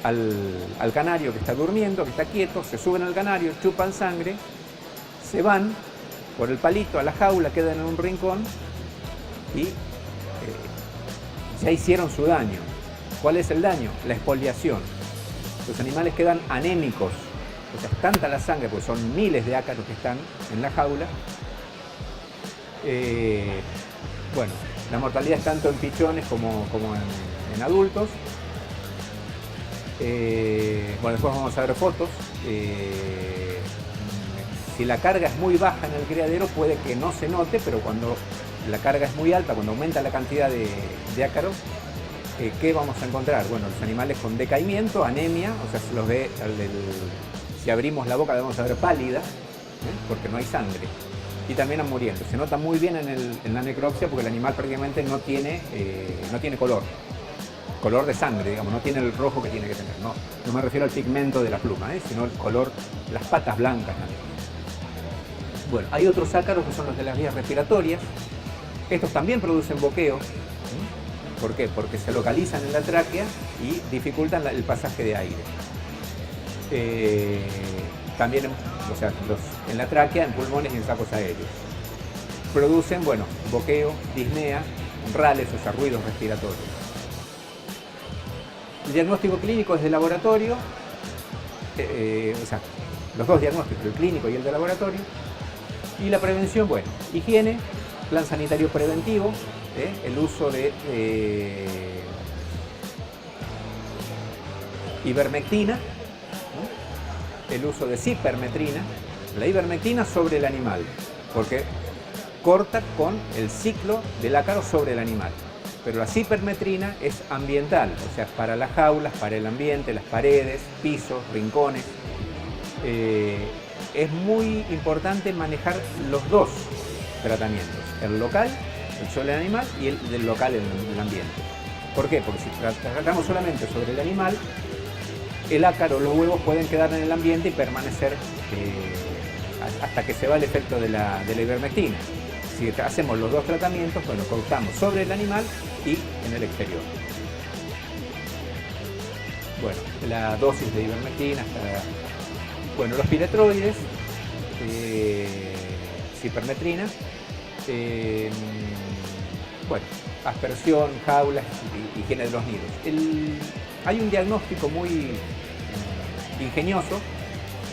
al canario que está durmiendo, que está quieto, se suben al canario, chupan sangre, se van por el palito a la jaula, quedan en un rincón y ya hicieron su daño. ¿Cuál es el daño? La expoliación. Los animales quedan anémicos, o sea, es tanta la sangre, porque son miles de ácaros que están en la jaula. Bueno, la mortalidad es tanto en pichones como en adultos. Bueno, después vamos a ver fotos. Si la carga es muy baja en el criadero puede que no se note, pero cuando la carga es muy alta, cuando aumenta la cantidad de ácaros, ¿qué vamos a encontrar? Bueno, los animales con decaimiento, anemia, o sea, se los ve, si abrimos la boca la vamos a ver pálida, porque no hay sangre. Y también muriendo. Se nota muy bien en la necropsia porque el animal prácticamente no tiene color de sangre, digamos, no tiene el rojo que tiene que tener. No me refiero al pigmento de la pluma, sino el color, las patas blancas también. Bueno, hay otros ácaros que son los de las vías respiratorias. Estos también producen boqueo. ¿Por qué? Porque se localizan en la tráquea y dificultan el pasaje de aire. También, o sea, en la tráquea, en pulmones y en sacos aéreos. Producen, bueno, boqueo, disnea, rales, o sea, ruidos respiratorios. El diagnóstico clínico es de laboratorio, o sea, los dos diagnósticos, el clínico y el de laboratorio. Y la prevención, bueno, higiene, plan sanitario preventivo, el uso de ivermectina, el uso de cipermetrina, la ivermectina sobre el animal, porque corta con el ciclo del ácaro sobre el animal. Pero la cipermetrina es ambiental, o sea, para las jaulas, para el ambiente, las paredes, pisos, rincones. Es muy importante manejar los dos tratamientos, el local, el sobre el animal, y el del local en el ambiente. ¿Por qué? Porque si tratamos solamente sobre el animal, el ácaro, los huevos pueden quedar en el ambiente y permanecer hasta que se va el efecto de la ivermectina. Si hacemos los dos tratamientos, pues lo cortamos sobre el animal y en el exterior. Bueno, la dosis de ivermectina hasta... Bueno, los piretroides, cipermetrina, bueno, aspersión, jaulas, higiene de los nidos. Hay un diagnóstico muy ingenioso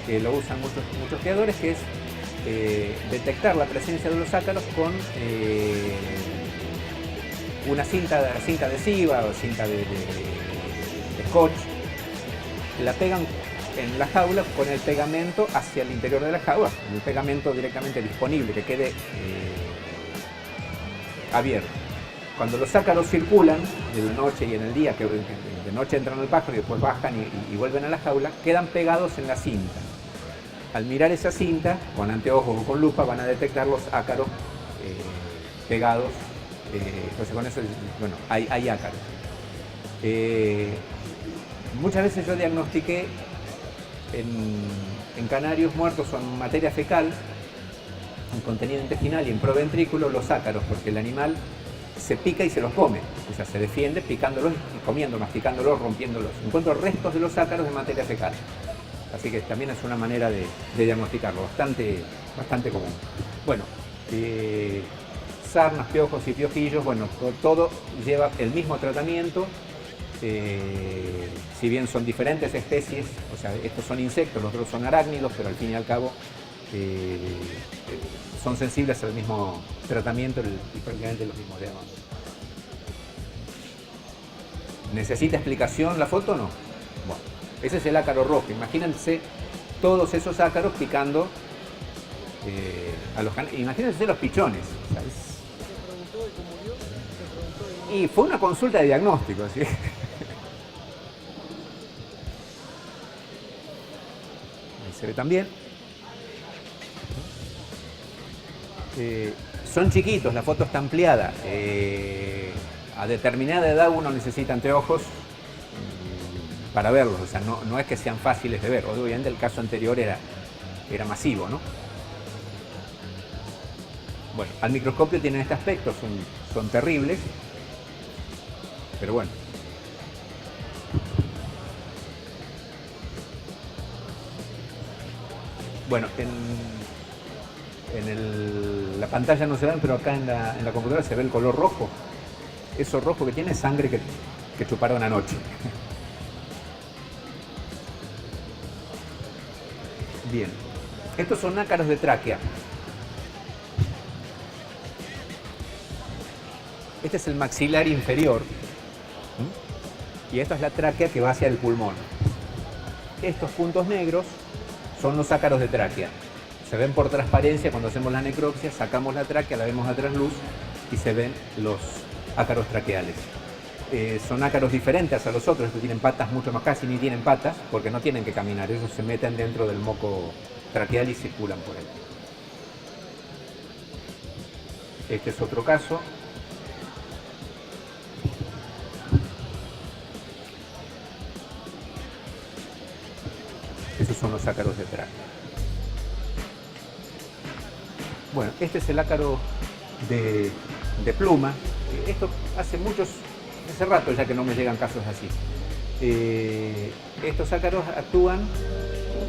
que lo usan muchos criadores, que es detectar la presencia de los ácaros con una cinta adhesiva o cinta de scotch. La pegan en la jaula con el pegamento hacia el interior de la jaula, el pegamento directamente disponible, que quede abierto. Cuando los ácaros circulan de la noche y en el día, que de noche entran al pájaro y después bajan y vuelven a la jaula, quedan pegados en la cinta. Al mirar esa cinta, con anteojos o con lupa, van a detectar los ácaros pegados. Entonces con eso, bueno, hay ácaros. Muchas veces yo diagnostiqué en canarios muertos o en materia fecal, en contenido intestinal y en proventrículo, los ácaros, porque el animal se pica y se los come, o sea, se defiende picándolos y comiendo, masticándolos, rompiéndolos. Encuentro restos de los ácaros en materia fecal, así que también es una manera de diagnosticarlo, bastante común. Bueno, sarnas, piojos y piojillos, bueno, todo lleva el mismo tratamiento. Si bien son diferentes especies, o sea, estos son insectos, los otros son arácnidos, pero al fin y al cabo son sensibles al mismo tratamiento y prácticamente los mismos diagnósticos. ¿Necesita explicación la foto o no? Bueno, ese es el ácaro rojo. Imagínense todos esos ácaros picando a los canarios. Imagínense los pichones, ¿sabes? Y fue una consulta de diagnóstico, ¿sí? Ahí se ve también. Son chiquitos, la foto está ampliada. A determinada edad uno necesita anteojos para verlos, o sea, no es que sean fáciles de ver. Obviamente el caso anterior era masivo, ¿no? Bueno, al microscopio tienen este aspecto, son terribles, pero bueno. Bueno, la pantalla no se ven, pero acá en la computadora se ve el color rojo. Eso rojo que tiene es sangre que chuparon anoche. Bien, estos son ácaros de tráquea. Este es el maxilar inferior. Y esta es la tráquea que va hacia el pulmón. Estos puntos negros son los ácaros de tráquea. Se ven por transparencia cuando hacemos la necropsia, sacamos la tráquea, la vemos a trasluz y se ven los ácaros traqueales. Son ácaros diferentes a los otros, estos tienen patas mucho más, casi ni tienen patas, porque no tienen que caminar, esos se meten dentro del moco traqueal y circulan por él. Este es otro caso. Esos son los ácaros de tráquea. Bueno, este es el ácaro de pluma. Esto hace rato ya que no me llegan casos así. Estos ácaros actúan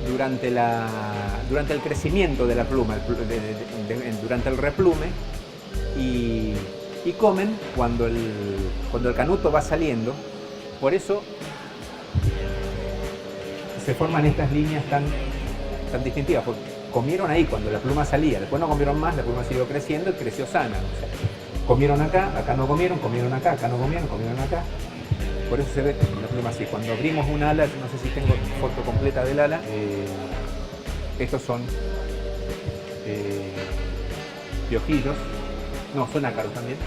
durante el crecimiento de la pluma, durante el replume, y comen cuando el canuto va saliendo. Por eso se forman estas líneas tan distintivas, porque comieron ahí cuando la pluma salía, después no comieron más, la pluma siguió creciendo y creció sana. O sea, comieron acá no comieron acá no comieron acá. Por eso se ve la pluma así. Cuando abrimos un ala, no sé si tengo foto completa del ala, estos son piojillos, no, son ácaros también.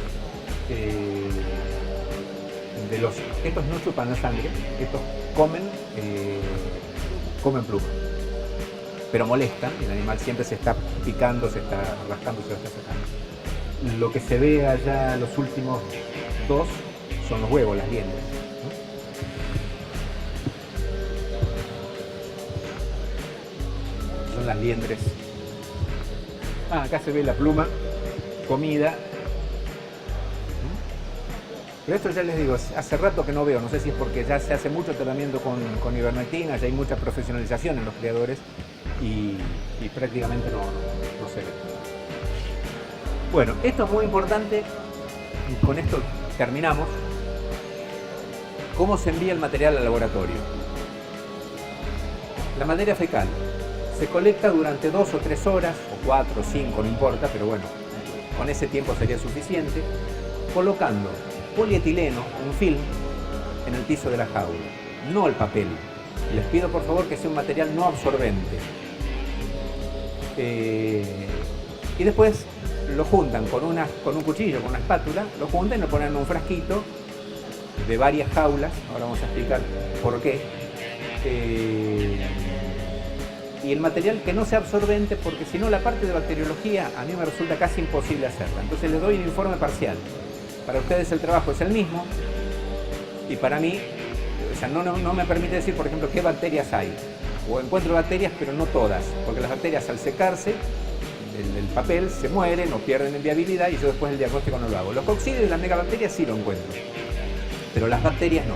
Estos no chupan la sangre, estos comen pluma, pero molestan, y el animal siempre se está picando, se está rascando, se está sacando. Lo que se ve allá, los últimos dos, son los huevos, las liendres. Son las liendres. Acá se ve la pluma comida. Pero esto ya les digo, hace rato que no veo, no sé si es porque ya se hace mucho tratamiento con ivermectina, ya hay mucha profesionalización en los criadores y prácticamente no se ve. Bueno, esto es muy importante, y con esto terminamos. ¿Cómo se envía el material al laboratorio? La materia fecal se colecta durante 2 o 3 horas, o 4 o 5, no importa, pero bueno, con ese tiempo sería suficiente, colocando polietileno, un film, en el piso de la jaula, no el papel. Les pido por favor que sea un material no absorbente. Y después lo juntan con un cuchillo, con una espátula, lo juntan y lo ponen en un frasquito de varias jaulas. Ahora vamos a explicar por qué. Y el material que no sea absorbente, porque si no la parte de bacteriología a mí me resulta casi imposible hacerla. Entonces les doy un informe parcial. Para ustedes el trabajo es el mismo y para mí, o sea, no me permite decir, por ejemplo, qué bacterias hay. O encuentro bacterias, pero no todas, porque las bacterias al secarse, el papel se mueren o pierden en viabilidad y yo después el diagnóstico no lo hago. Los coccidios y las megabacterias sí lo encuentro, pero las bacterias no.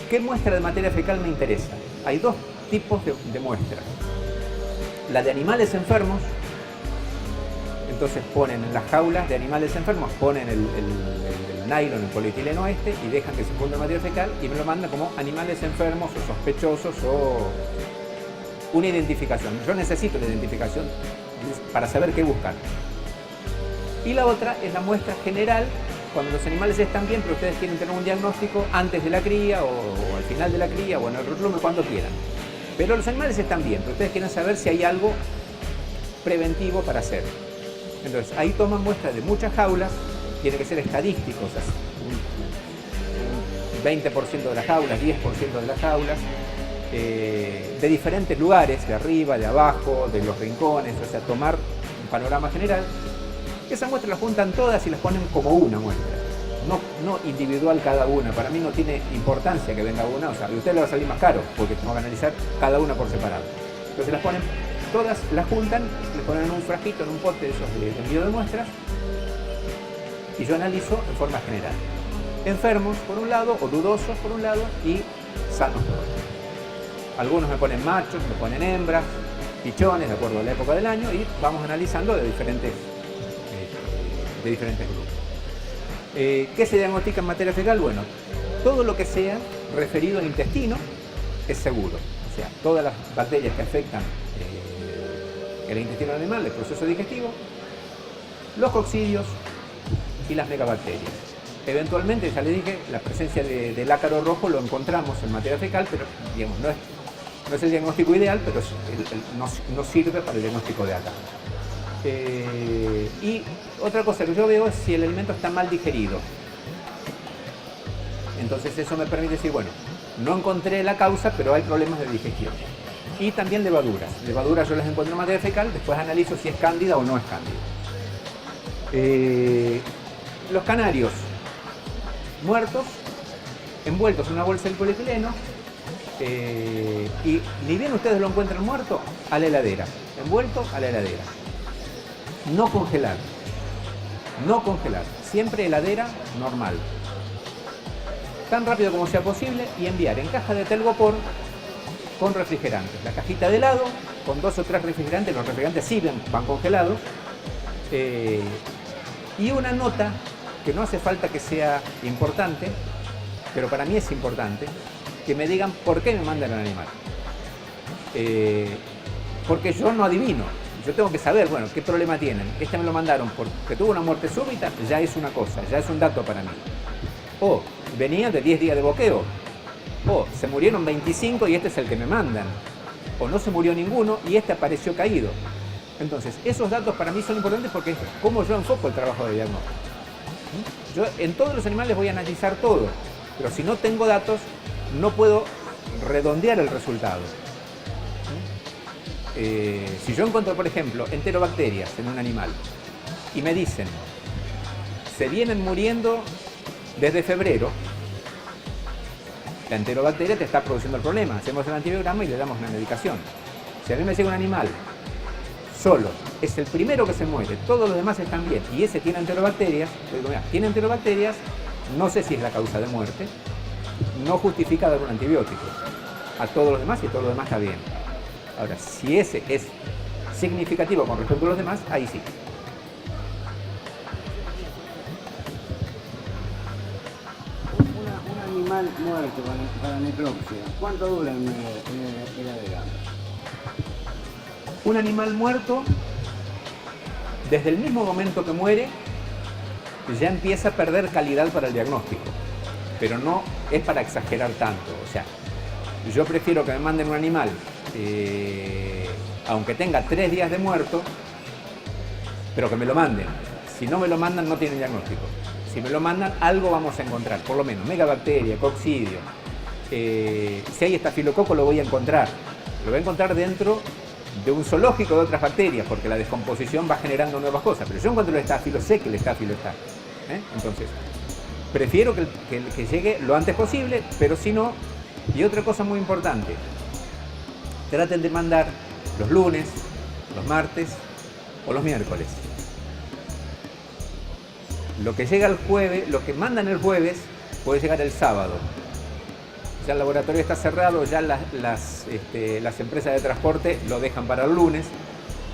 ¿Qué muestra de materia fecal me interesa? Hay dos tipos de muestras. La de animales enfermos. Entonces ponen en las jaulas de animales enfermos, ponen el nylon, el polietileno y dejan que se funda materia fecal y me lo mandan como animales enfermos o sospechosos o una identificación. Yo necesito la identificación para saber qué buscar. Y la otra es la muestra general, cuando los animales están bien, pero ustedes quieren tener un diagnóstico antes de la cría o al final de la cría o en el replume, cuando quieran. Pero los animales están bien, pero ustedes quieren saber si hay algo preventivo para hacer. Entonces, ahí toman muestras de muchas jaulas, tiene que ser estadísticos, un 20% de las jaulas, 10% de las jaulas, de diferentes lugares, de arriba, de abajo, de los rincones, o sea, tomar un panorama general. Esas muestras las juntan todas y las ponen como una muestra, no individual cada una. Para mí no tiene importancia que venga una, o sea, a usted le va a salir más caro, porque tengo que analizar cada una por separado. Entonces las ponen todas, las juntan, les ponen en un frasquito, en un pote de esos de envío de muestras, y yo analizo en forma general. Enfermos por un lado, o dudosos por un lado, y sanos por otro. Algunos me ponen machos, me ponen hembras, pichones, de acuerdo a la época del año, y vamos analizando de diferentes grupos. ¿Qué se diagnostica en materia fecal? Bueno, todo lo que sea referido al intestino es seguro. O sea, todas las bacterias que afectan el intestino animal, el proceso digestivo, los coccidios y las megabacterias. Eventualmente, ya les dije, la presencia del ácaro rojo lo encontramos en materia fecal, pero digamos, no es el diagnóstico ideal, pero no sirve para el diagnóstico de ácaro. Y otra cosa que yo veo es si el alimento está mal digerido. Entonces eso me permite decir, bueno, no encontré la causa, pero hay problemas de digestión. Y también levaduras. Levaduras yo las encuentro en materia fecal, después analizo si es cándida o no es cándida. Los canarios muertos, envueltos en una bolsa de polietileno, y ni bien ustedes lo encuentran muerto, a la heladera. Envuelto a la heladera. No congelar. No congelar. Siempre heladera normal. Tan rápido como sea posible y enviar en caja de telgopor con refrigerantes. La cajita de helado con 2 o 3 refrigerantes. Los refrigerantes sí van congelados. Y una nota que no hace falta que sea importante, pero para mí es importante, que me digan por qué me mandan al animal. Porque yo no adivino. Yo tengo que saber, bueno, qué problema tienen. Este me lo mandaron porque tuvo una muerte súbita, ya es una cosa, ya es un dato para mí. O venían de 10 días de boqueo. O se murieron 25 y este es el que me mandan. O no se murió ninguno y este apareció caído. Entonces, esos datos para mí son importantes porque es cómo yo enfoco el trabajo de diagnóstico. Yo en todos los animales voy a analizar todo, pero si no tengo datos, no puedo redondear el resultado. Si yo encuentro, por ejemplo, enterobacterias en un animal y me dicen, se vienen muriendo desde febrero, la enterobacteria te está produciendo el problema. Hacemos el antibiograma y le damos una medicación. Si a mí me llega un animal solo, es el primero que se muere, todos los demás están bien, y ese tiene enterobacterias, yo digo, mira, tiene enterobacterias, no sé si es la causa de muerte, no justifica dar un antibiótico a todos los demás y todo lo demás está bien. Ahora, si ese es significativo con respecto a los demás, ahí sí. Un animal muerto para necropsia, ¿cuánto dura en heladera? Un animal muerto, desde el mismo momento que muere, ya empieza a perder calidad para el diagnóstico. Pero no es para exagerar tanto. O sea, yo prefiero que me manden un animal, aunque tenga 3 días de muerto, pero que me lo manden. Si no me lo mandan, no tienen diagnóstico. Si me lo mandan, algo vamos a encontrar, por lo menos megabacteria, coccidio. Si hay estafilococo, lo voy a encontrar. Lo voy a encontrar dentro de un zoológico de otras bacterias, porque la descomposición va generando nuevas cosas. Pero yo encuentro el estáfilo, sé que el estáfilo está. Entonces, prefiero que llegue lo antes posible, pero si no, y otra cosa muy importante, traten de mandar los lunes, los martes o los miércoles. Lo que llega el jueves, lo que mandan el jueves, puede llegar el sábado. Ya el laboratorio está cerrado, ya las empresas de transporte lo dejan para el lunes.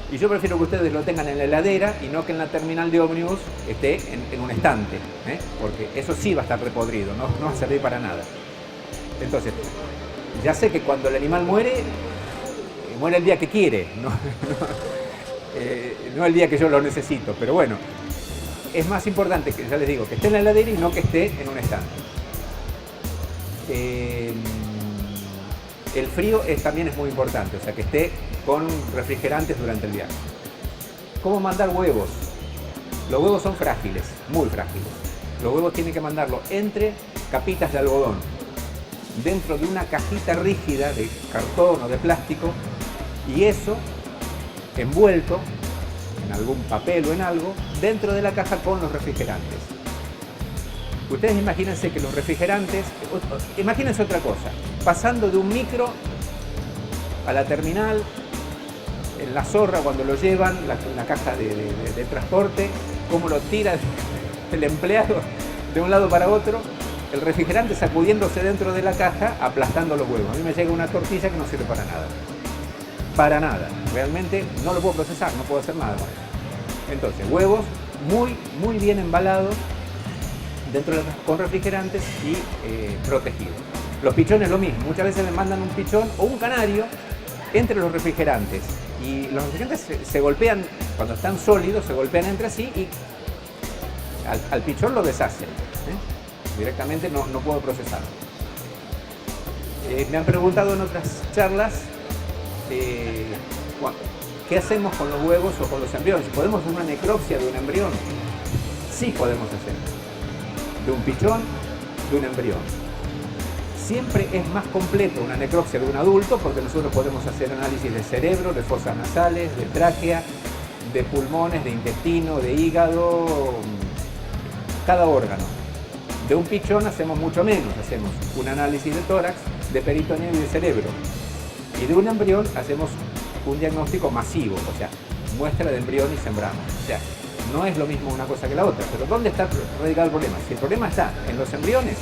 Y yo prefiero que ustedes lo tengan en la heladera y no que en la terminal de ómnibus esté en un estante, porque eso sí va a estar repodrido, no va a servir para nada. Entonces, ya sé que cuando el animal muere el día que quiere, no el día que yo lo necesito, pero bueno, es más importante que, ya les digo, que esté en la heladera y no que esté en un estante. El frío también es muy importante, o sea, que esté con refrigerantes durante el viaje. ¿Cómo mandar huevos? Los huevos son frágiles, muy frágiles. Los huevos tienen que mandarlo entre capitas de algodón, dentro de una cajita rígida de cartón o de plástico, y eso envuelto en algún papel o en algo, dentro de la caja con los refrigerantes. Ustedes imagínense que los refrigerantes, imagínense otra cosa, pasando de un micro a la terminal, en la zorra cuando lo llevan, la caja de transporte, cómo lo tira el empleado de un lado para otro, el refrigerante sacudiéndose dentro de la caja, aplastando los huevos. A mí me llega una tortilla que no sirve para nada. Para nada. Realmente no lo puedo procesar, no puedo hacer nada con eso. Entonces, huevos muy bien embalados, con refrigerantes y protegidos. Los pichones lo mismo. Muchas veces me mandan un pichón o un canario entre los refrigerantes. Y los refrigerantes se golpean, cuando están sólidos, se golpean entre sí y al pichón lo deshacen. Directamente no puedo procesarlo. Me han preguntado en otras charlas ¿qué hacemos con los huevos o con los embriones? ¿Podemos hacer una necropsia de un embrión? Sí podemos hacer. De un pichón, de un embrión. Siempre es más completo una necropsia de un adulto porque nosotros podemos hacer análisis de cerebro, de fosas nasales, de tráquea, de pulmones, de intestino, de hígado, cada órgano. De un pichón hacemos mucho menos, hacemos un análisis de tórax, de peritoneo y de cerebro. Y de un embrión hacemos un diagnóstico masivo, o sea, muestra de embrión y sembramos. O sea, no es lo mismo una cosa que la otra, pero ¿dónde está radicado el problema? Si el problema está en los embriones,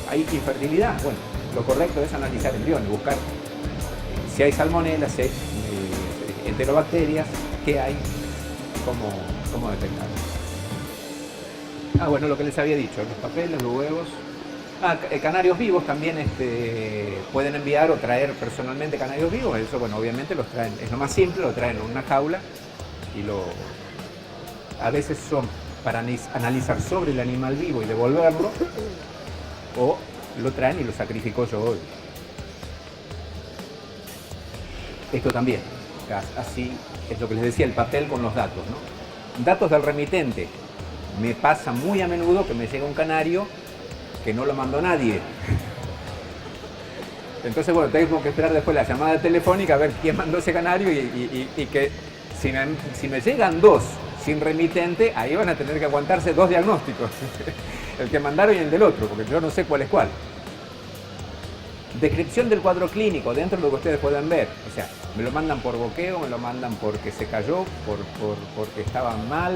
hay infertilidad, bueno, lo correcto es analizar embriones, buscar si hay salmonella, si hay enterobacterias, qué hay, cómo detectarlo. Bueno, lo que les había dicho, los papeles, los huevos. Canarios vivos también pueden enviar o traer personalmente canarios vivos. Eso, bueno, obviamente los traen, es lo más simple, lo traen en una jaula y a veces son para analizar sobre el animal vivo y devolverlo, o lo traen y lo sacrifico yo hoy. Esto también, así es lo que les decía, el papel con los datos, ¿no? Datos del remitente. Me pasa muy a menudo que me llega un canario que no lo mandó nadie. Entonces, bueno, tengo que esperar después la llamada telefónica a ver quién mandó ese canario y que si me llegan dos sin remitente, ahí van a tener que aguantarse dos diagnósticos. El que mandaron y el del otro, porque yo no sé cuál es cuál. Descripción del cuadro clínico, dentro de lo que ustedes pueden ver. O sea, me lo mandan por boqueo, me lo mandan porque se cayó, porque estaban mal.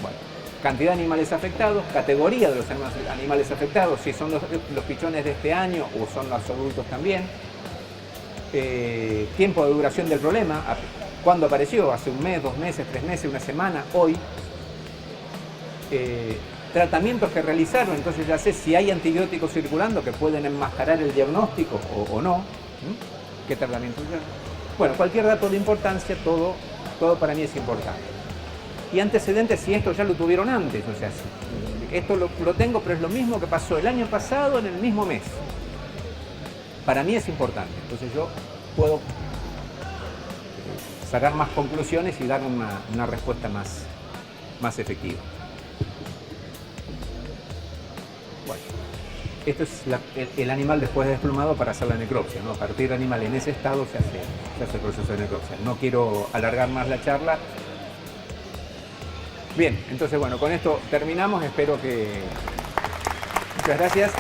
Bueno, cantidad de animales afectados, categoría de los animales afectados, si son los pichones de este año o son los adultos también. Tiempo de duración del problema, cuándo apareció, hace un mes, 2 meses, 3 meses, una semana, hoy. Tratamientos que realizaron, entonces ya sé si hay antibióticos circulando que pueden enmascarar el diagnóstico o no. ¿Qué tratamientos ya? Bueno, cualquier dato de importancia, todo para mí es importante. Y antecedentes si esto ya lo tuvieron antes, o sea, esto lo tengo, pero es lo mismo que pasó el año pasado en el mismo mes. Para mí es importante, entonces yo puedo sacar más conclusiones y dar una respuesta más efectiva. Bueno, esto es el animal después de desplumado para hacer la necropsia, ¿no? A partir del animal en ese estado se hace el proceso de necropsia. No quiero alargar más la charla. Bien, entonces bueno, con esto terminamos, espero que... Muchas gracias.